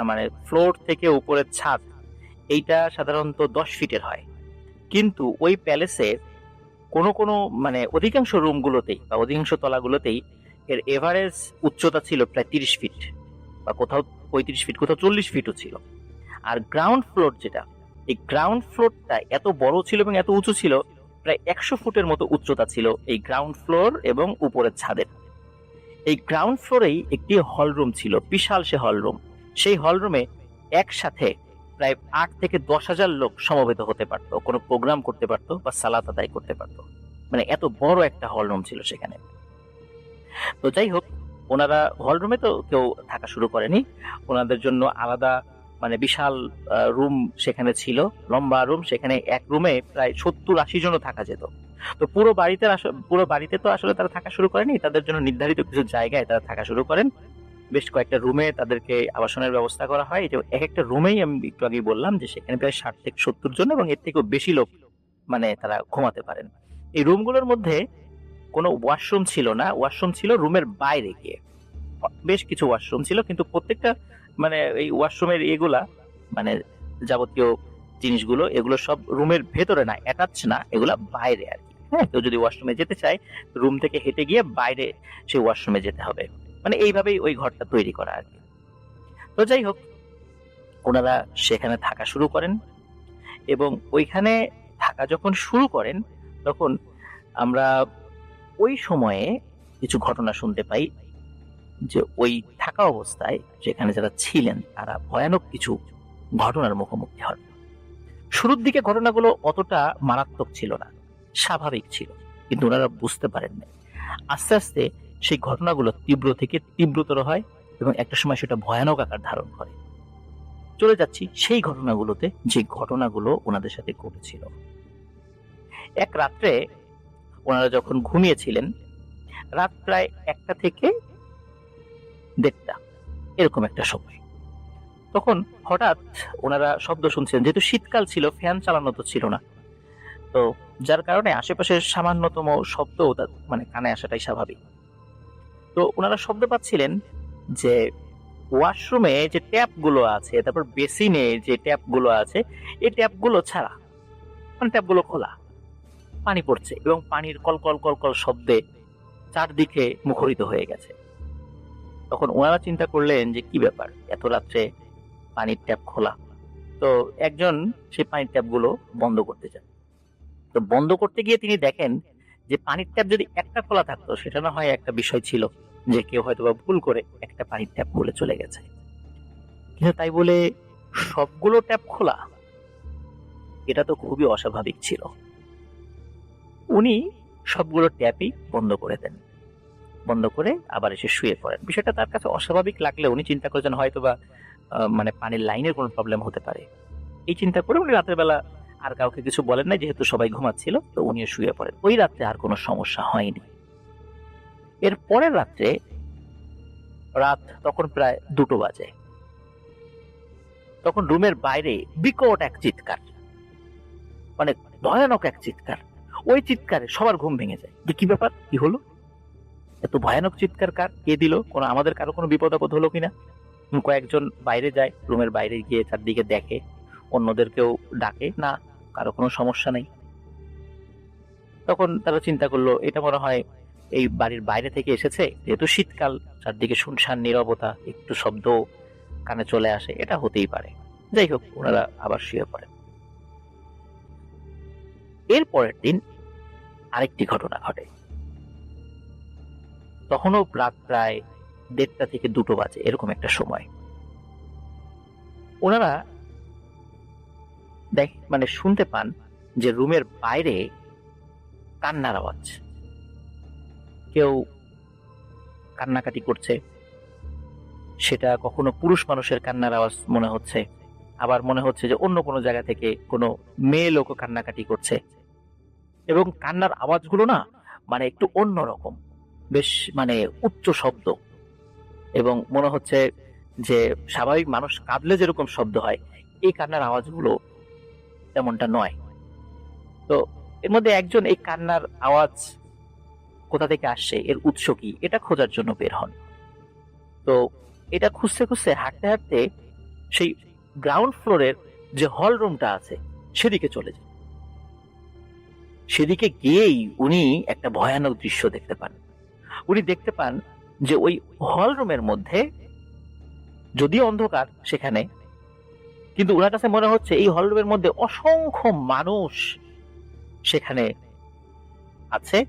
মানে ফ্লোর থেকে উপরের ছাদ, এইটা সাধারণত 10 ফিটের হয়, কিন্তু ওই প্যালেসের কোনো কোনো মানে অধিকাংশ রুমগুলোতেই বা অধিকাংশ তলাগুলোতেই এর এভারেজ উচ্চতা ছিল প্রায় 30 ফিট, বা কোথাও 35 ফিট, কোথাও 40 ফিটও ছিল। আর গ্রাউন্ড ফ্লোর যেটা, এই গ্রাউন্ড ফ্লোরটা এত বড় ছিল এবং এত উঁচু ছিল, প্রায় 100 ফুটের মতো উচ্চতা ছিল এই গ্রাউন্ড ফ্লোর এবং উপরের ছাদের। এই গ্রাউন্ড ফ্লোরেই একটি হল রুম ছিল, বিশাল সে হল রুম। সেই হল রুমে একসাথে প্রায় 8 থেকে 10,000 লোক সমবেত হতে পারতো, কোনো প্রোগ্রাম করতে পারতো বা সালাত আদায় করতে পারতো। মানে এত বড় একটা হল রুম ছিল সেখানে। তো যাই হোক, ওনারা হল রুমে তো কেউ থাকা শুরু করেনি, ওনাদের জন্য আলাদা মানে বিশাল রুম সেখানে ছিল, লম্বা রুম। সেখানে এক রুমে প্রায় 70-80 জনও থাকা যেত। তো পুরো বাড়িতে তো আসলে তারা থাকা শুরু করেনি, তাদের জন্য নির্ধারিত কিছু জায়গায় তারা থাকা শুরু করেন। বেশ কয়েকটা রুমে তাদেরকে আবাসনের ব্যবস্থা করা হয়। যে এক একটা রুমেই আমি একটু আগেই বললাম যে সেখানে প্রায় 60 থেকে 70 জন এবং এর থেকেও বেশি লোক মানে তারা ঘুমাতে পারেন। এই রুমগুলোর মধ্যে কোনো ওয়াশরুম ছিল না, ওয়াশরুম ছিল রুমের বাইরে গিয়ে। বেশ কিছু ওয়াশরুম ছিল, কিন্তু প্রত্যেকটা মানে এই ওয়াশরুমের এগুলা মানে যাবতীয় জিনিসগুলো, এগুলো সব রুমের ভেতরে না, অ্যাটাচ না, এগুলা বাইরে আর কি। হ্যাঁ, কেউ যদি ওয়াশরুমে যেতে চায়, রুম থেকে হেঁটে গিয়ে বাইরে সেই ওয়াশরুমে যেতে হবে। মানে এইভাবেই ওই ঘরটা তৈরি করা আর কি। তো যাই হোক, ওনারা সেখানে থাকা শুরু করেন এবং ওইখানে থাকা যখন শুরু করেন, তখন আমরা ওই সময়ে কিছু ঘটনা শুনতে পাই যে ওই থাকা অবস্থায় যেখানে যারা ছিলেন তারা ভয়ানক কিছু ঘটনার মুখোমুখি হন। শুরুর দিকে ঘটনাগুলো অতটা মারাত্মক ছিল না, স্বাভাবিক ছিল, কিন্তু ওনারা বুঝতে পারেন না। আস্তে আস্তে সেই ঘটনাগুলো তীব্র থেকে তীব্রতর হয় এবং একটা সময় সেটা ভয়ানক আকার ধারণ করে। চলে যাচ্ছি সেই ঘটনাগুলোতে, যে ঘটনাগুলো ওনাদের সাথে ঘটেছিল। এক রাত্রে ওনারা যখন ঘুমিয়েছিলেন, রাত প্রায় 1টা থেকে 1:30 এরকম একটা সময়, তখন হঠাৎ ওনারা শব্দ শুনছেন। যেহেতু শীতকাল ছিল, ফ্যান চালানো তো ছিল না, তো যার কারণে আশেপাশের সামান্যতম শব্দ মানে কানে আসাটাই স্বাভাবিক। তো ওনারা শব্দ পাচ্ছিলেন যে ওয়াশরুমে যে ট্যাপ গুলো আছে, তারপর বেসিনে যে ট্যাপ গুলো আছে, এই ট্যাপ গুলো ছাড়া, মানে ট্যাপ গুলো খোলা, পানি পড়ছে এবং পানির কলকল কলকল শব্দে চারদিকে মুখরিত হয়ে গেছে। তখন ওনারা চিন্তা করলেন যে কি ব্যাপার, এত রাত্রে পানির ট্যাপ খোলা। তো একজন সেই পানির ট্যাপ গুলো বন্ধ করতে চান। তো বন্ধ করতে গিয়ে তিনি দেখেন যে পানির ট্যাপ যদি একটা খোলা থাকতো, সেটা না হয় একটা বিষয় ছিল, যে কেউ হয়তো বা ভুল করে একটা পানির ট্যাপ খুলে চলে গেছে, কিন্তু তাই বলে সবগুলো ট্যাপ খোলা, এটা তো খুবই অস্বাভাবিক ছিল। উনি সবগুলো ট্যাপই বন্ধ করে দেন। বন্ধ করে আবার এসে শুয়ে পড়েন। বিষয়টা তার কাছে অস্বাভাবিক লাগলেও উনি চিন্তা করেছেন হয়তোবা মানে পানির লাইনের কোনো প্রবলেম হতে পারে। এই চিন্তা করে উনি রাতের বেলা আর কাউকে কিছু বলেন নাই, যেহেতু সবাই ঘুমাচ্ছিল, তো উনিও শুয়ে পড়েন। ওই রাত্রে আর কোনো সমস্যা হয়নি। এর পরের রাত্রে, রাত তখন প্রায় 2টো বাজে, তখন রুমের বাইরে বিকট এক চিৎকার, মানে ভয়ানক এক চিৎকার। ওই চিৎকারে সবার ঘুম ভেঙে যায়, যে কি ব্যাপার, কি হলো, এত ভয়ানক চিৎকার কার, কে দিল, আমাদের কারো কোনো বিপদ আপদ হলো কিনা। কয়েকজন বাইরে যায়, রুমের বাইরে গিয়ে চারদিকে দেখে, অন্যদেরকেও ডাকে, না, কারো কোনো সমস্যা নেই। তখন তারা চিন্তা করলো এটা মনে হয় এই বাড়ির বাইরে থেকে এসেছে, যেহেতু শীতকাল, চারদিকে শুনশান নীরবতা, একটু শব্দ কানে চলে আসে, এটা হতেই পারে। যাই হোক, ওনারা আবার শুয়ে পড়ে। এর পরের দিন আরেকটি ঘটনা ঘটে। তখনও রাত প্রায় 1:30 থেকে 2টো বাজে, এরকম একটা সময়। ওনারা মানে শুনতে পান যে রুমের বাইরে কান্নার আওয়াজ, কেউ কান্নাকাটি করছে। সেটা কখনো পুরুষ মানুষের কান্নার আওয়াজ মনে হচ্ছে, আবার মনে হচ্ছে যে অন্য কোনো জায়গা থেকে কোনো মেয়ে লোকও কান্নাকাটি করছে। এবং কান্নার আওয়াজগুলো না মানে একটু অন্যরকম, বেশ মানে উচ্চ শব্দ, এবং মনে হচ্ছে যে স্বাভাবিক মানুষ কাঁদলে যেরকম শব্দ হয়, এই কান্নার আওয়াজগুলো তেমনটা নয়। তো এর মধ্যে একজন এই কান্নার আওয়াজ কোথা থেকে আসছে, এর উৎস কি, এটা খোঁজার জন্য বের হন। তো এটা খুঁজতে খুঁজতে হাঁটতে হাঁটতে সেই গ্রাউন্ড ফ্লোরের যে হল রুমটা আছে সেদিকে চলে যায়। সেদিকে গিয়েই উনি একটা ভয়ানক দৃশ্য দেখতে পান। উনি দেখতে পান যে ওই হল রুমের মধ্যে, যদিও অন্ধকার সেখানে, কিন্তু ওনার কাছে মনে হচ্ছে এই হল রুমের মধ্যে অসংখ্য মানুষ সেখানে আছে।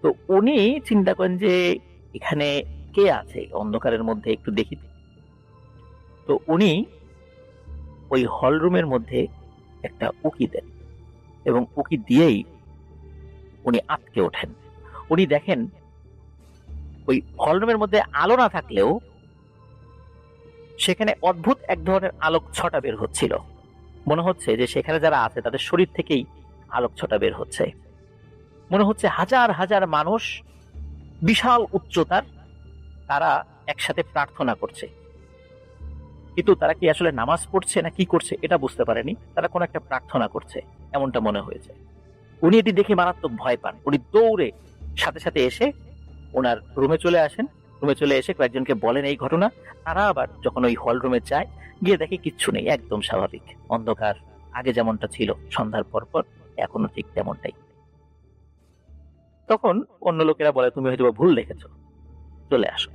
তো উনি চিন্তা করেন যে এখানে কে আছে অন্ধকারের মধ্যে, একটু দেখি। তো উনি ওই হল রুমের মধ্যে একটা উকি দেন, এবং উকি দিয়েই উনি আটকে ওঠেন। উনি দেখেন ওই হল রুমের মধ্যে আলো না থাকলেও সেখানে অদ্ভুত এক ধরনের আলোক ছটা বের হচ্ছিল। মনে হচ্ছে যে সেখানে যারা আছে তাদের শরীর থেকেই আলোক ছটা বের হচ্ছে। মনে হচ্ছে হাজার হাজার মানুষ, বিশাল উচ্চতার, তারা একসাথে প্রার্থনা করছে। কিন্তু তারা কি আসলে নামাজ পড়ছে না কি করছে এটা বুঝতে পারেনি, তারা কোনো একটা প্রার্থনা করছে এমনটা মনে হয়েছে। উনি এটি দেখে মারাত্মক ভয় পান। উনি দৌড়ে সাথে সাথে এসে ওনার রুমে চলে আসেন। রুমে চলে এসে কয়েকজনকে বলেন এই ঘটনা। তারা আবার যখন ওই হল রুমে যায়, গিয়ে দেখে কিচ্ছু নেই, একদম স্বাভাবিক অন্ধকার, আগে যেমনটা ছিল সন্ধ্যার পর পর এখনো ঠিক তেমনটাই। তখন অন্য লোকেরা বলে তুমি হয়তো ভুল দেখেছ, চলে আসো।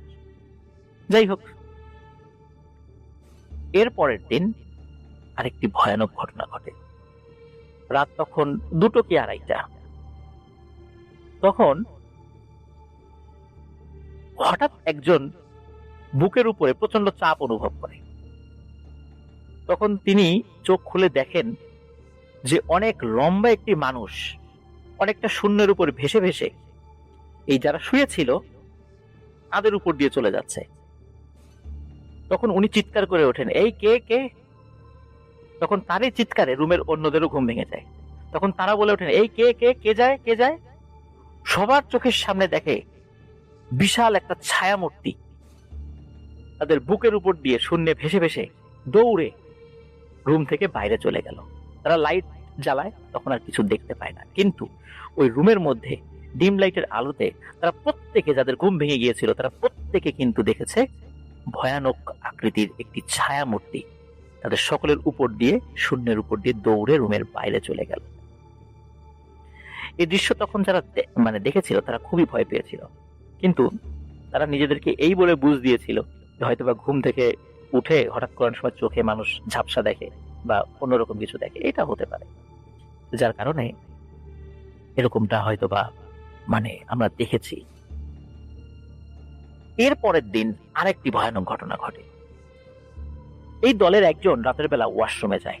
যাই হোক, এর পরের দিন আরেকটি ভয়ানক ঘটনা ঘটে। রাত তখন 2টো কি 2:30। তখন হঠাৎ একজন বুকের উপরে প্রচন্ড চাপ অনুভব করে। তখন তিনি চোখ খুলে দেখেন যে অনেক লম্বা একটি মানুষ অনেকটা শূন্যের উপর ভেসে ভেসে এই যারা শুয়েছিল তাদের উপর দিয়ে চলে যাচ্ছে। তখন উনি চিৎকার করে ওঠেন, এই কে কে। তখন তারই চিৎকারে রুমের অন্যদেরও ঘুম ভেঙে যায়। তখন তারা বলে ওঠেন, এই কে কে, কে যায় কে যায়। সবার চোখের সামনে দেখে বিশাল একটা ছায়া মূর্তি তাদের বুকের উপর দিয়ে শূন্যে ভেসে ভেসে দৌড়ে রুম থেকে বাইরে চলে গেল। তারা লাইট জ্বালায়, তখন আর কিছু দেখতে পায় না, কিন্তু ওই রুমের মধ্যে ডিম লাইটের আলোতে তারা প্রত্যেকে, যাদের ঘুম ভেঙে গিয়েছিল, তারা প্রত্যেকে কিন্তু দেখেছে ভয়ানক আকৃতির একটি ছায়া মূর্তি তাদের সকলের উপর দিয়ে, শূন্যের উপর দিয়ে দৌড়ে রুমের বাইরে চলে গেল। এই দৃশ্য তখন যারা মানে দেখেছিল তারা খুবই ভয় পেয়েছিল, কিন্তু তারা নিজেদেরকে এই বলে বুঝ দিয়েছিল যে হয়তোবা ঘুম থেকে উঠে হঠাৎ করে সময় চোখে মানুষ ঝাপসা দেখে বা অন্যরকম কিছু দেখে, এটা হতে পারে, যার কারণে এরকমটা হয়তোবা মানে আমরা দেখেছি। এর পরের দিন আরেকটি ভয়ানক ঘটনা ঘটে। এই দলের একজন রাতের বেলা ওয়াশরুমে যায়।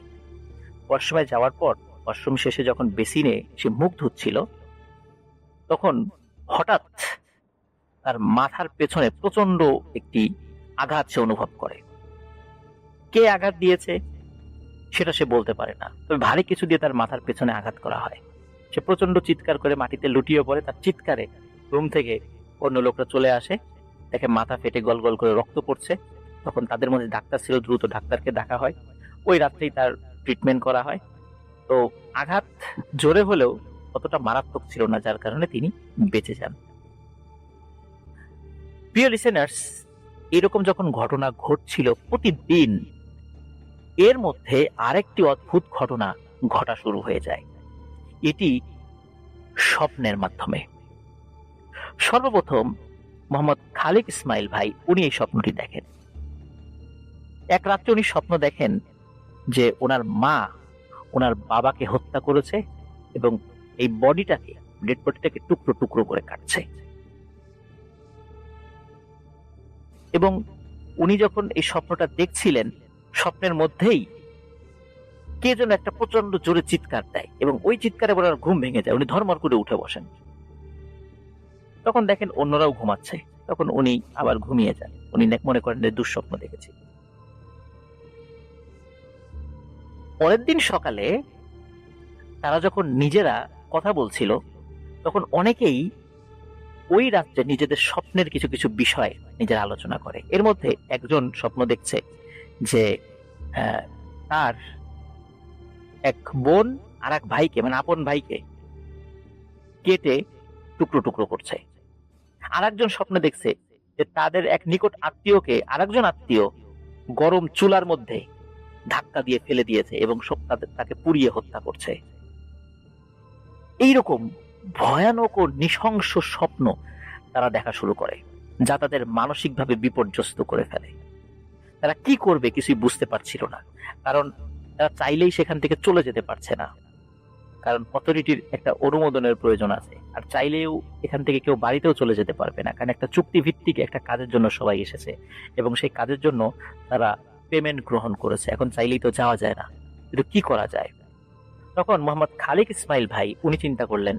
ওয়াশরুমে যাওয়ার পর ওয়াশরুম শেষে যখন বেসিনে সে মুখ ধুচ্ছিল, তখন হঠাৎ তার মাথার পেছনে প্রচন্ড একটি আঘাত সে অনুভব করে। কে আঘাত দিয়েছে সেটা সে বলতে পারে না, তবে ভারী কিছু দিয়ে তার মাথার পেছনে আঘাত করা হয়। সে প্রচন্ড চিৎকার করে মাটিতে লুটিয়ে পড়ে। তার চিৎকারে রুম থেকে অন্য লোকরা চলে আসে, দেখে মাথা ফেটে গল গল করে রক্ত পড়ছে। তখন তাদের মধ্যে ডাক্তার ছিল, দ্রুত ডাক্তারকে ডাকা হয়। ওই রাত্রেই তার ট্রিটমেন্ট করা হয়। তো আঘাত জোরে হলেও অতটা মারাত্মক ছিল না, যার কারণে তিনি বেঁচে যান। প্রিয় লিসেনার্স, এরকম যখন ঘটনা ঘটছিল প্রতিদিন, এর মধ্যে আরেকটি অদ্ভুত ঘটনা ঘটা শুরু হয়ে যায়। এটি স্বপ্নের মাধ্যমে। সর্বপ্রথম মোহাম্মদ খালিক ইসমাইল ভাই উনি এই স্বপ্নটি দেখেন। এক রাত্রে উনি স্বপ্ন দেখেন যে ওনার মা ওনার বাবাকে হত্যা করেছে এবং এই ডেড বডিটাকে টুকরো টুকরো করে কাটছে। এবং উনি যখন এই স্বপ্নটা দেখছিলেন, স্বপ্নের মধ্যেই কে যেন একটা প্রচন্ড জোরে চিৎকার দেয় এবং ওই চিৎকারে ওনার ঘুম ভেঙে যায়। উনি ধর্মর করে উঠে বসেন। তখন দেখেন অন্যরাও ঘুমাচ্ছে। তখন উনি আবার ঘুমিয়ে যান। উনি মনে করেন যে দুঃস্বপ্ন দেখেছি। পরের দিন সকালে তারা যখন নিজেরা কথা বলছিল, তখন অনেকেই ওই রাত্রে নিজেদের স্বপ্নের কিছু কিছু বিষয় নিজেরা আলোচনা করে। এর মধ্যে একজন স্বপ্ন দেখছে যে তার এক বোন আর এক ভাইকে, মানে আপন ভাইকে কেটে টুকরো টুকরো করছে। আর একজন স্বপ্ন দেখছে যে তাদের এক নিকট আত্মীয়কে আরেকজন আত্মীয় গরম চুলার মধ্যে ধাক্কা দিয়ে ফেলে দিয়েছে এবং তাকে পুড়িয়ে হত্যা করছে। এইরকম ভয়ানক ও নৃশংস স্বপ্ন তারা দেখা শুরু করে, যা তাদের মানসিকভাবে বিপর্যস্ত করে ফেলে। তারা কি করবে কিছুই বুঝতে পারছিল না, কারণ তারা চাইলেই সেখান থেকে চলে যেতে পারছে না, কারণ অথরিটির একটা অনুমোদনের প্রয়োজন আছে। আর চাইলেও এখান থেকে কেউ বাড়িতেও চলে যেতে পারবে না, কারণ একটা চুক্তি ভিত্তিক একটা কাজের জন্য সবাই এসেছে এবং সেই কাজের জন্য তারা পেমেন্ট গ্রহণ করেছে। এখন চাইলেই তো যাওয়া যায় না, কিন্তু কি করা যায়? তখন মোহাম্মদ খালিক ইসমাইল ভাই উনি চিন্তা করলেন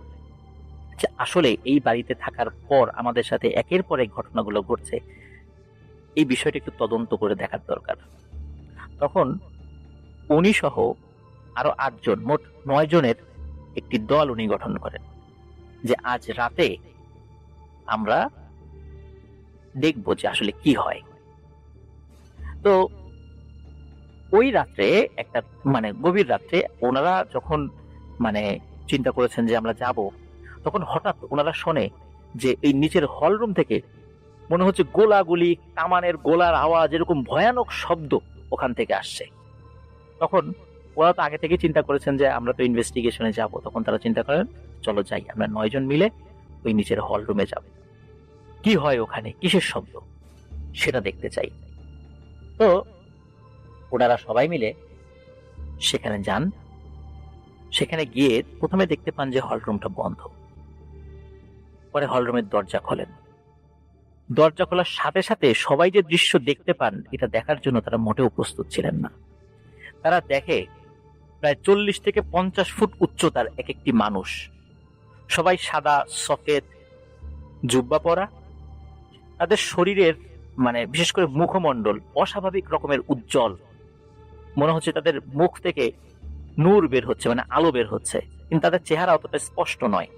যে আসলে এই বাড়িতে থাকার পর আমাদের সাথে একের পর এক ঘটনাগুলো ঘটছে, এই বিষয়টা একটু তদন্ত করে দেখার দরকার। তখন উনি সহ আরো 8 জন, মোট 9 জনের একটি দল উনি গঠন করেন যে আজ রাতে আমরা দেখব যে আসলে কি হয়। তো ওই রাত্রে একটা গভীর রাত্রে ওনারা যখন চিন্তা করেছেন যে আমরা যাব, তখন হঠাৎ ওনারা শোনে যে এই নিচের হল রুম থেকে মনে হচ্ছে গোলাগুলি, কামানের গোলার আওয়াজ, এরকম ভয়ানক শব্দ ওখান থেকে আসছে। তখন ওরা তো আগে থেকে চিন্তা করেছেন যে আমরা তো ইনভেস্টিগেশনে যাব। তখন তারা চিন্তা করেন চলো যাই, আমরা 9 জন মিলে ওই নিচের হল রুমে যাব, কি হয় ওখানে, কিসের শব্দ সেটা দেখতে চাই। তো ওনারা সবাই মিলে সেখানে যান। সেখানে গিয়ে প্রথমে দেখতে পান যে হল রুমটা বন্ধ। পরে হল রুমের দরজা খোলেন। দরজা খোলার সাথে সাথে সবাই যে দৃশ্য দেখতে পান, এটা দেখার জন্য তারা মোটেও প্রস্তুত ছিলেন না। তারা দেখে প্রায় 40 থেকে 50 ফুট উচ্চতার এক একটি মানুষ, সবাই সাদা সফেদ জুব্বা পরা। তাদের শরীরের বিশেষ করে মুখমণ্ডল অস্বাভাবিক রকমের উজ্জ্বল, মনে হচ্ছে তাদের মুখ থেকে নূর বের হচ্ছে, আলো বের হচ্ছে, কিন্তু তাদের চেহারা অতটা স্পষ্ট নয়,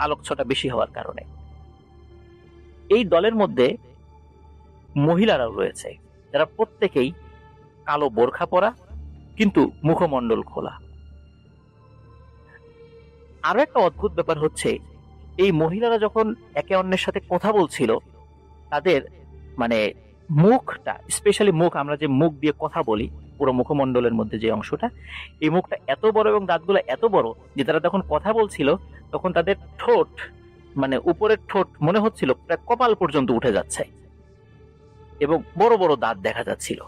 আলোকছটা বেশি হওয়ার কারণে। এই দলের মধ্যে মহিলারাও রয়েছে, যারা প্রত্যেকেই কালো বোরখা পরা, কিন্তু মুখমণ্ডল খোলা। আরো একটা অদ্ভুত ব্যাপার হচ্ছে, এই মহিলারা যখন একে অন্যের সাথে কথা বলছিল, তাদের মুখটা, স্পেশালি মুখ, আমরা যে মুখ দিয়ে কথা বলি, পুরো মুখমণ্ডলের মধ্যে যে অংশটা, এই মুখটা এত বড় এবং দাঁতগুলো এত বড় যে তারা তখন কথা বলছিল তখন তাদের ঠোঁট, উপরের ঠোঁট মনে হচ্ছিল প্রায় কপাল পর্যন্ত উঠে যাচ্ছে এবং বড় বড় দাঁত দেখা যাচ্ছিল।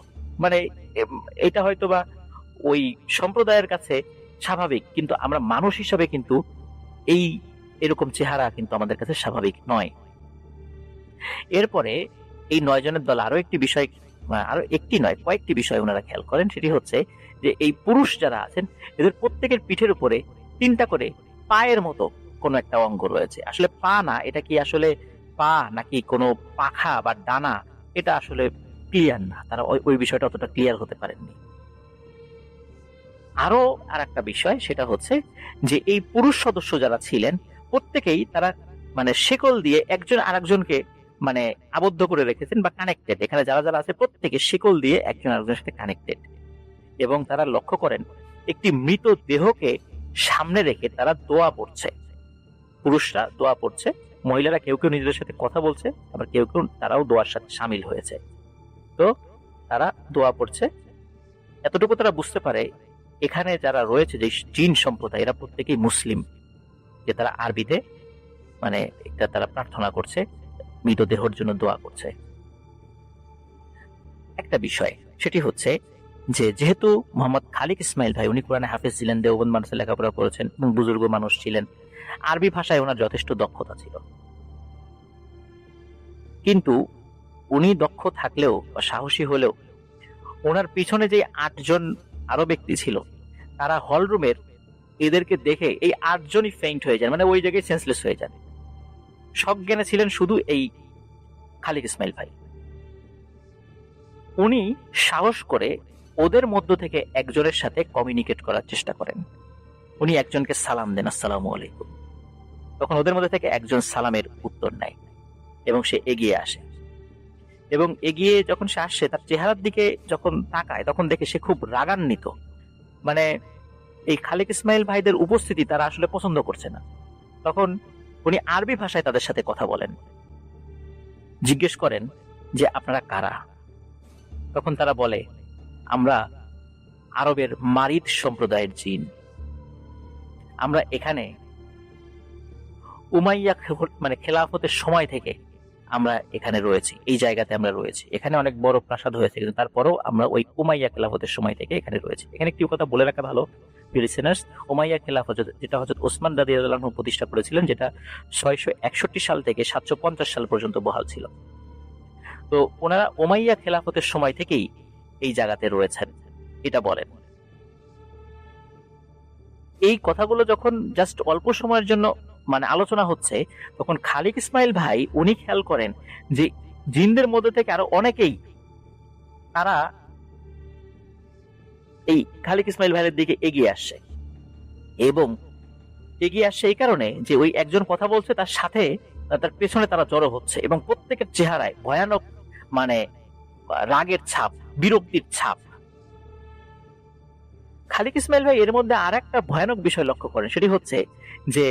এটা হয়তোবা ওই সম্প্রদায়ের কাছে স্বাভাবিক, কিন্তু আমরা মানুষ হিসাবে কিন্তু এরকম চেহারা কিন্তু আমাদের কাছে স্বাভাবিক নয়। এরপরে এই 9 জনের দল আরো একটি বিষয়, আরো একটি নয় কয়েকটি বিষয় ওনারা খেয়াল করেন। সেটি হচ্ছে যে এই পুরুষ যারা আছেন, এদের প্রত্যেকের পিঠের উপরে 3টা করে পায়ের মতো কোনো একটা অঙ্গ রয়েছে। আসলে পা না, এটা কি আসলে পা নাকি কোনো পাখা বা ডানা, এটা আসলে ক্লিয়ার না, তারা ওই বিষয়টা অতটা ক্লিয়ার হতে পারেননি। আরো আর একটা বিষয়, সেটা হচ্ছে যে এই পুরুষ সদস্য যারা ছিলেন প্রত্যেকেই তারা মানে শেকল দিয়ে একজন আরেকজনকে মানে আবদ্ধ করে রেখেছেন বা কানেক্টেড। এখানে যারা যারা আছে প্রত্যেকে শেকল দিয়ে একজন আরেকজনের সাথে কানেক্টেড, এবং তারা লক্ষ্য করেন একটি মৃত দেহকে সামনে রেখে তারা দোয়া পড়ছে। পুরুষরা দোয়া পড়ছে, মহিলারা কেউ কেউ নিজেদের সাথে কথা বলছে, আবার কেউ কেউ তারাও দোয়ার সাথে সামিল হয়েছে। তো তারা দোয়া পড়ছে। এতটুকু তারা বুঝতে পারে এখানে যারা রয়েছে যে জিন সম্প্রদায়, এরা প্রত্যেকেই মুসলিম, যে তারা আরবিতে মানে একটা তারা প্রার্থনা করছে, মৃতদেহের জন্য দোয়া করছে। একটা বিষয় সেটি হচ্ছে যে যেহেতু মোহাম্মদ খালিক ইসমাইল ভাই উনি কোরআনে হাফেজ ছিলেন, দেওবন্দ মাদ্রাসায় লেখাপড়া করেছেন এবং বুজুর্গ মানুষ ছিলেন, আরবি ভাষায় ওনার যথেষ্ট দক্ষতা ছিল। কিন্তু উনি দক্ষ থাকলেও বা সাহসী হলেও ওনার পিছনে যে 8 জন আরো ব্যক্তি ছিল, তারা হল রুমের এদেরকে দেখে এই 8 জনই ফেইন্ট হয়ে যান, মানে ওই জায়গায় সেন্সলেস হয়ে যান। সজ্ঞানে ছিলেন শুধু এই খালিক ইসমাইল ভাই। উনি সাহস করে ওদের মধ্য থেকে একজনের সাথে কমিউনিকেট করার চেষ্টা করেন। উনি একজনকে সালাম দেন, আসসালামু আলাইকুম। তখন ওদের মধ্যে থেকে একজন সালামের উত্তর নেয় এবং সে এগিয়ে আসে, এবং এগিয়ে যখন সে আসছে তার চেহারার দিকে যখন তাকায় তখন দেখে সে খুব রাগান্বিত, মানে এই খালিক ইসমাইল ভাইদের উপস্থিতি তারা আসলে পছন্দ করছে না। তখন উনি আরবি ভাষায় তাদের সাথে কথা বলেন, জিজ্ঞেস করেন যে আপনারা কারা। তখন তারা বলে আমরা আরবের মারিদ সম্প্রদায়ের জিন, আমরা এখানে উমাইয়া মানে খেলাফতের সময় থেকে আমরা এখানে রয়েছি, এই জায়গাতে আমরা রয়েছি। এখানে অনেক বড় প্রাসাদ হয়েছে, কিন্তু তারপরেও আমরা ওই উমাইয়া খেলাফতের সময় থেকে এখানে রয়েছি। এখানে একটি কথা বলে রাখা ভালো লিসেনার্স, উমাইয়া খেলাফত যেটা হযরত ওসমান রাদিয়াল্লাহু আনহু প্রতিষ্ঠা করেছিলেন, যেটা 661 সাল থেকে 750 সাল পর্যন্ত বহাল ছিল। তো ওনারা উমাইয়া খেলাফতের সময় থেকেই এই জায়গাতে রয়েছেন, এটা বলেন। এই কথাগুলো যখন জাস্ট অল্প সময়ের জন্য মানে আলোচনা হচ্ছে, তখন খালিক ইসমাইল ভাই উনি খেয়াল করেন যে জিনদের মধ্যে থেকে আরো অনেকেই তারা এই খালিক ইসমাইল ভাইয়ের দিকে এগিয়ে আসছে, এবং এগিয়ে আসছে এই কারণে যে ওই একজন কথা বলছে তার সাথে তার পেছনে তারা জড়ো হচ্ছে, এবং প্রত্যেকের চেহারায় ভয়ানক মানে রাগের ছাপ, বিরক্তির ছাপ। খালিক ইসমাইল ভাই এর মধ্যে আর একটা ভয়ানক বিষয় লক্ষ্য করেন, সেটি হচ্ছে যে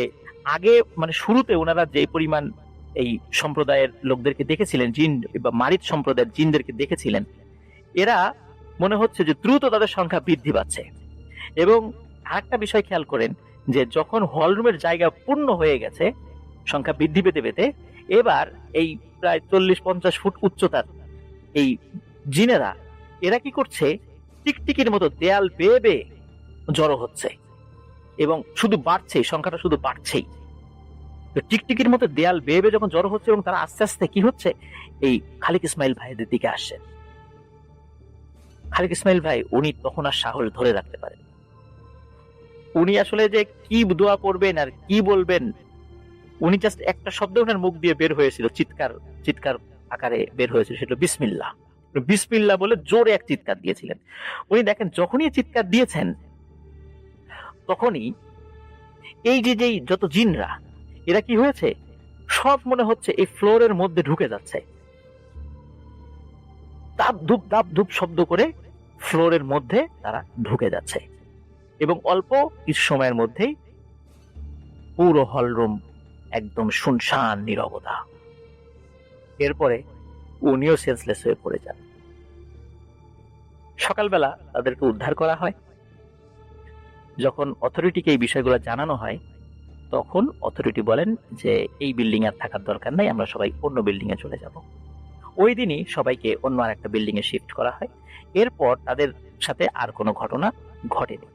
আগে মানে শুরুতে ওনারা যে পরিমাণ এই সম্প্রদায়ের লোকদেরকে দেখেছিলেন, জিন বা মারিদ সম্প্রদায়ের জিনদেরকে দেখেছিলেন, এরা মনে হচ্ছে যে দ্রুত তাদের সংখ্যা বৃদ্ধি পাচ্ছে। এবং আরেকটা বিষয় খেয়াল করেন যে যখন হলরুমের জায়গা পূর্ণ হয়ে গেছে, সংখ্যা বৃদ্ধি পেতে পেতে এবার এই প্রায় 40-50 ফুট উচ্চতার এই জিনেরা এরা কি করছে, টিকটিকির মতো দেয়াল বেয়ে বেয়ে জড়ো হচ্ছে, এবং শুধু বাড়ছেই, সংখ্যাটা শুধু বাড়ছেই। তো টিকটিকির মতো দেয়াল বেয়ে বেয়ে যখন জড়ো হচ্ছে এবং তারা আস্তে আস্তে কি হচ্ছে, এই খালিক ইসমাইল ভাইদের দিকে আসছেন। খালিক ইসমাইল ভাই উনি তখন আর সাহস ধরে রাখতে পারেন, উনি আসলে যে কি দোয়া পড়বেন আর কি বলবেন, উনি জাস্ট একটা শব্দ ওনার মুখ দিয়ে বের হয়েছিল, চিৎকার চিৎকার আকারে বের হয়েছিল, সেটা বিসমিল্লাহ। বিসমিল্লাহ বলে জোরে এক চিৎকার দিয়েছিলেন। উনি দেখেন যখনই চিৎকার দিয়েছেন তখনই এই যে যেই যত জিনরা এরা কি হয়েছে, সব মনে হচ্ছে এই ফ্লোরের মধ্যে ঢুকে যাচ্ছে, দাপ ধুপ দাপ ধুপ শব্দ করে ফ্লোরের মধ্যে তারা ঢুকে যাচ্ছে, এবং অল্প কিছু সময়ের মধ্যেই পুরো হলরুম একদম শুনশান নীরবতা। এরপরে উনিও সেন্সলেস হয়ে পড়ে যান। সকালবেলা তাদেরকে উদ্ধার করা হয়। যখন অথরিটিকে এই বিষয়গুলো জানানো হয়, তখন অথরিটি বলেন যে এই বিল্ডিং এর থাকার দরকার নাই, আমরা সবাই অন্য বিল্ডিং এ চলে যাব। ওই দিনই সবাইকে অন্য আর একটা বিল্ডিং এ শিফট করা হয়। এরপর তাদের সাথে আর কোনো ঘটনা ঘটেনি।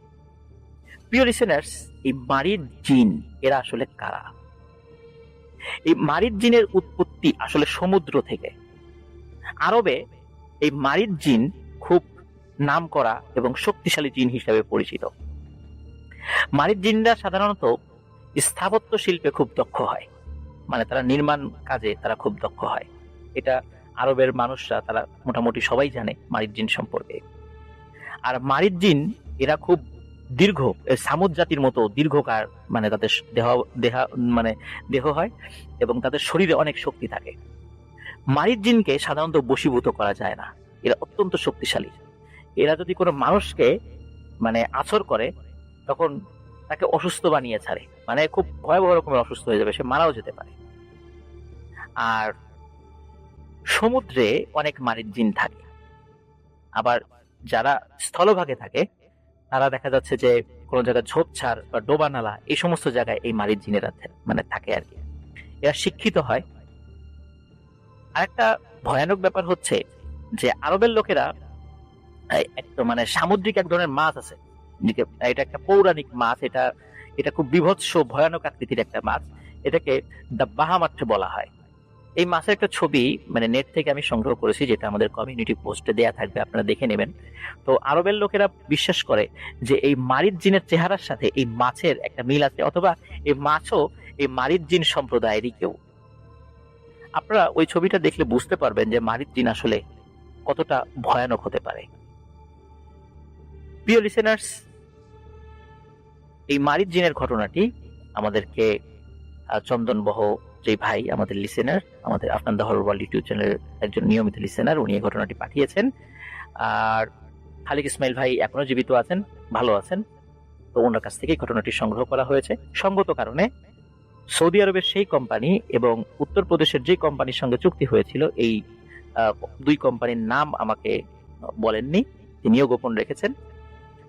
প্রিয় লিসেনার্স, এই মারিদ জিন এরা আসলে কারা? এই মারিদ জিনের উৎপত্তি আসলে সমুদ্র থেকে। আরবে এই মারিদ জিন খুব নামকরা এবং শক্তিশালী জিন হিসেবে পরিচিত। মারিদ জিনরা সাধারণত স্থাপত্য শিল্পে খুব দক্ষ হয়। মানে তারা নির্মাণ কাজে তারা খুব দক্ষ হয়। এটা আরবের মানুষরা তারা মোটামুটি সবাই জানে মারিদ জিন সম্পর্কে। আর মারিদ জিন এরা খুব দীর্ঘ, সামুদ জাতির মতো দীর্ঘকায়, মানে তাদের মানে দেহ হয় এবং তাদের শরীরে অনেক শক্তি থাকে। মারিদ জিনকে সাধারণত বশীভূত করা যায় না, এরা অত্যন্ত শক্তিশালী। এরা যদি কোনো মানুষকে মানে আছর করে তখন তাকে অসুস্থ বানিয়ে ছাড়ে, মানে খুব ভয়াবহ রকমের অসুস্থ হয়ে যাবে, সে মারাও যেতে পারে। আর সমুদ্রে অনেক মারিদ জিন থাকে, আবার যারা স্থলভাগে থাকে তারা দেখা যাচ্ছে যে কোনো জায়গায় ঝোপঝাড় বা ডোবা নালা এই সমস্ত জায়গায় এই মারিদ জিনেরা মানে থাকে আর কি। এরা শিক্ষিত হয়। আরেকটা ভয়ানক ব্যাপার হচ্ছে যে আরবের লোকেরা মানে সামুদ্রিক এক ধরনের মাছ আছে, এটা একটা পৌরাণিক মাছ, এটা খুব বিভৎস ভয়ানক আকৃতির একটা মাছ, এটাকে দ্য বাহামাট বলা হয়। এই মাছের একটা ছবি মানে নেট থেকে আমি সংগ্রহ করেছি, যেটা আমাদের কমিউনিটি পোস্টে দেয়া থাকবে, আপনারা দেখে নেবেন। তো আরবের লোকেরা বিশ্বাস করে যে এই মারিদ জিনের চেহারার সাথে এই মাছের একটা মিল আছে, অথবা এই মাছও এই মারিদ জিন সম্প্রদায়েরই কেউ। আপনারা ওই ছবিটা দেখলে বুঝতে পারবেন যে মারিদ জিন আসলে কতটা ভয়ানক হতে পারে। প্রিয় লিসেনার্স, এই মারিদ জিনের ঘটনাটি আমাদেরকে চন্দনবহ যে ভাই আমাদের লিসেনার, আমাদের আফনান দা হরর ওয়ার্ল্ড ইউটিউব চ্যানেলের একজন নিয়মিত লিসেনার, উনি এই ঘটনাটি পাঠিয়েছেন। আর খালিক ইসমাইল ভাই এখনো জীবিত আছেন, ভালো আছেন, তো ওনার কাছ থেকে ঘটনাটি সংগ্রহ করা হয়েছে। সঙ্গত কারণে সৌদি আরবের সেই কোম্পানি এবং উত্তরপ্রদেশের যে কোম্পানির সঙ্গে চুক্তি হয়েছিল, এই দুই কোম্পানির নাম আমাকে বলেননি, তিনিও গোপন রেখেছেন।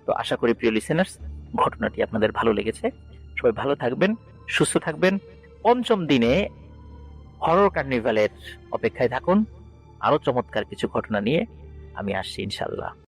তো আশা করি প্রিয় লিসেনার্স ঘটনাটি আপনাদের ভালো লেগেছে। সবাই ভালো থাকবেন, সুস্থ থাকবেন। পঞ্চম দিনে হরর কার্নিভালের অপেক্ষায় থাকুন, আরো চমৎকার কিছু ঘটনা নিয়ে আমি আসছি ইনশাল্লাহ।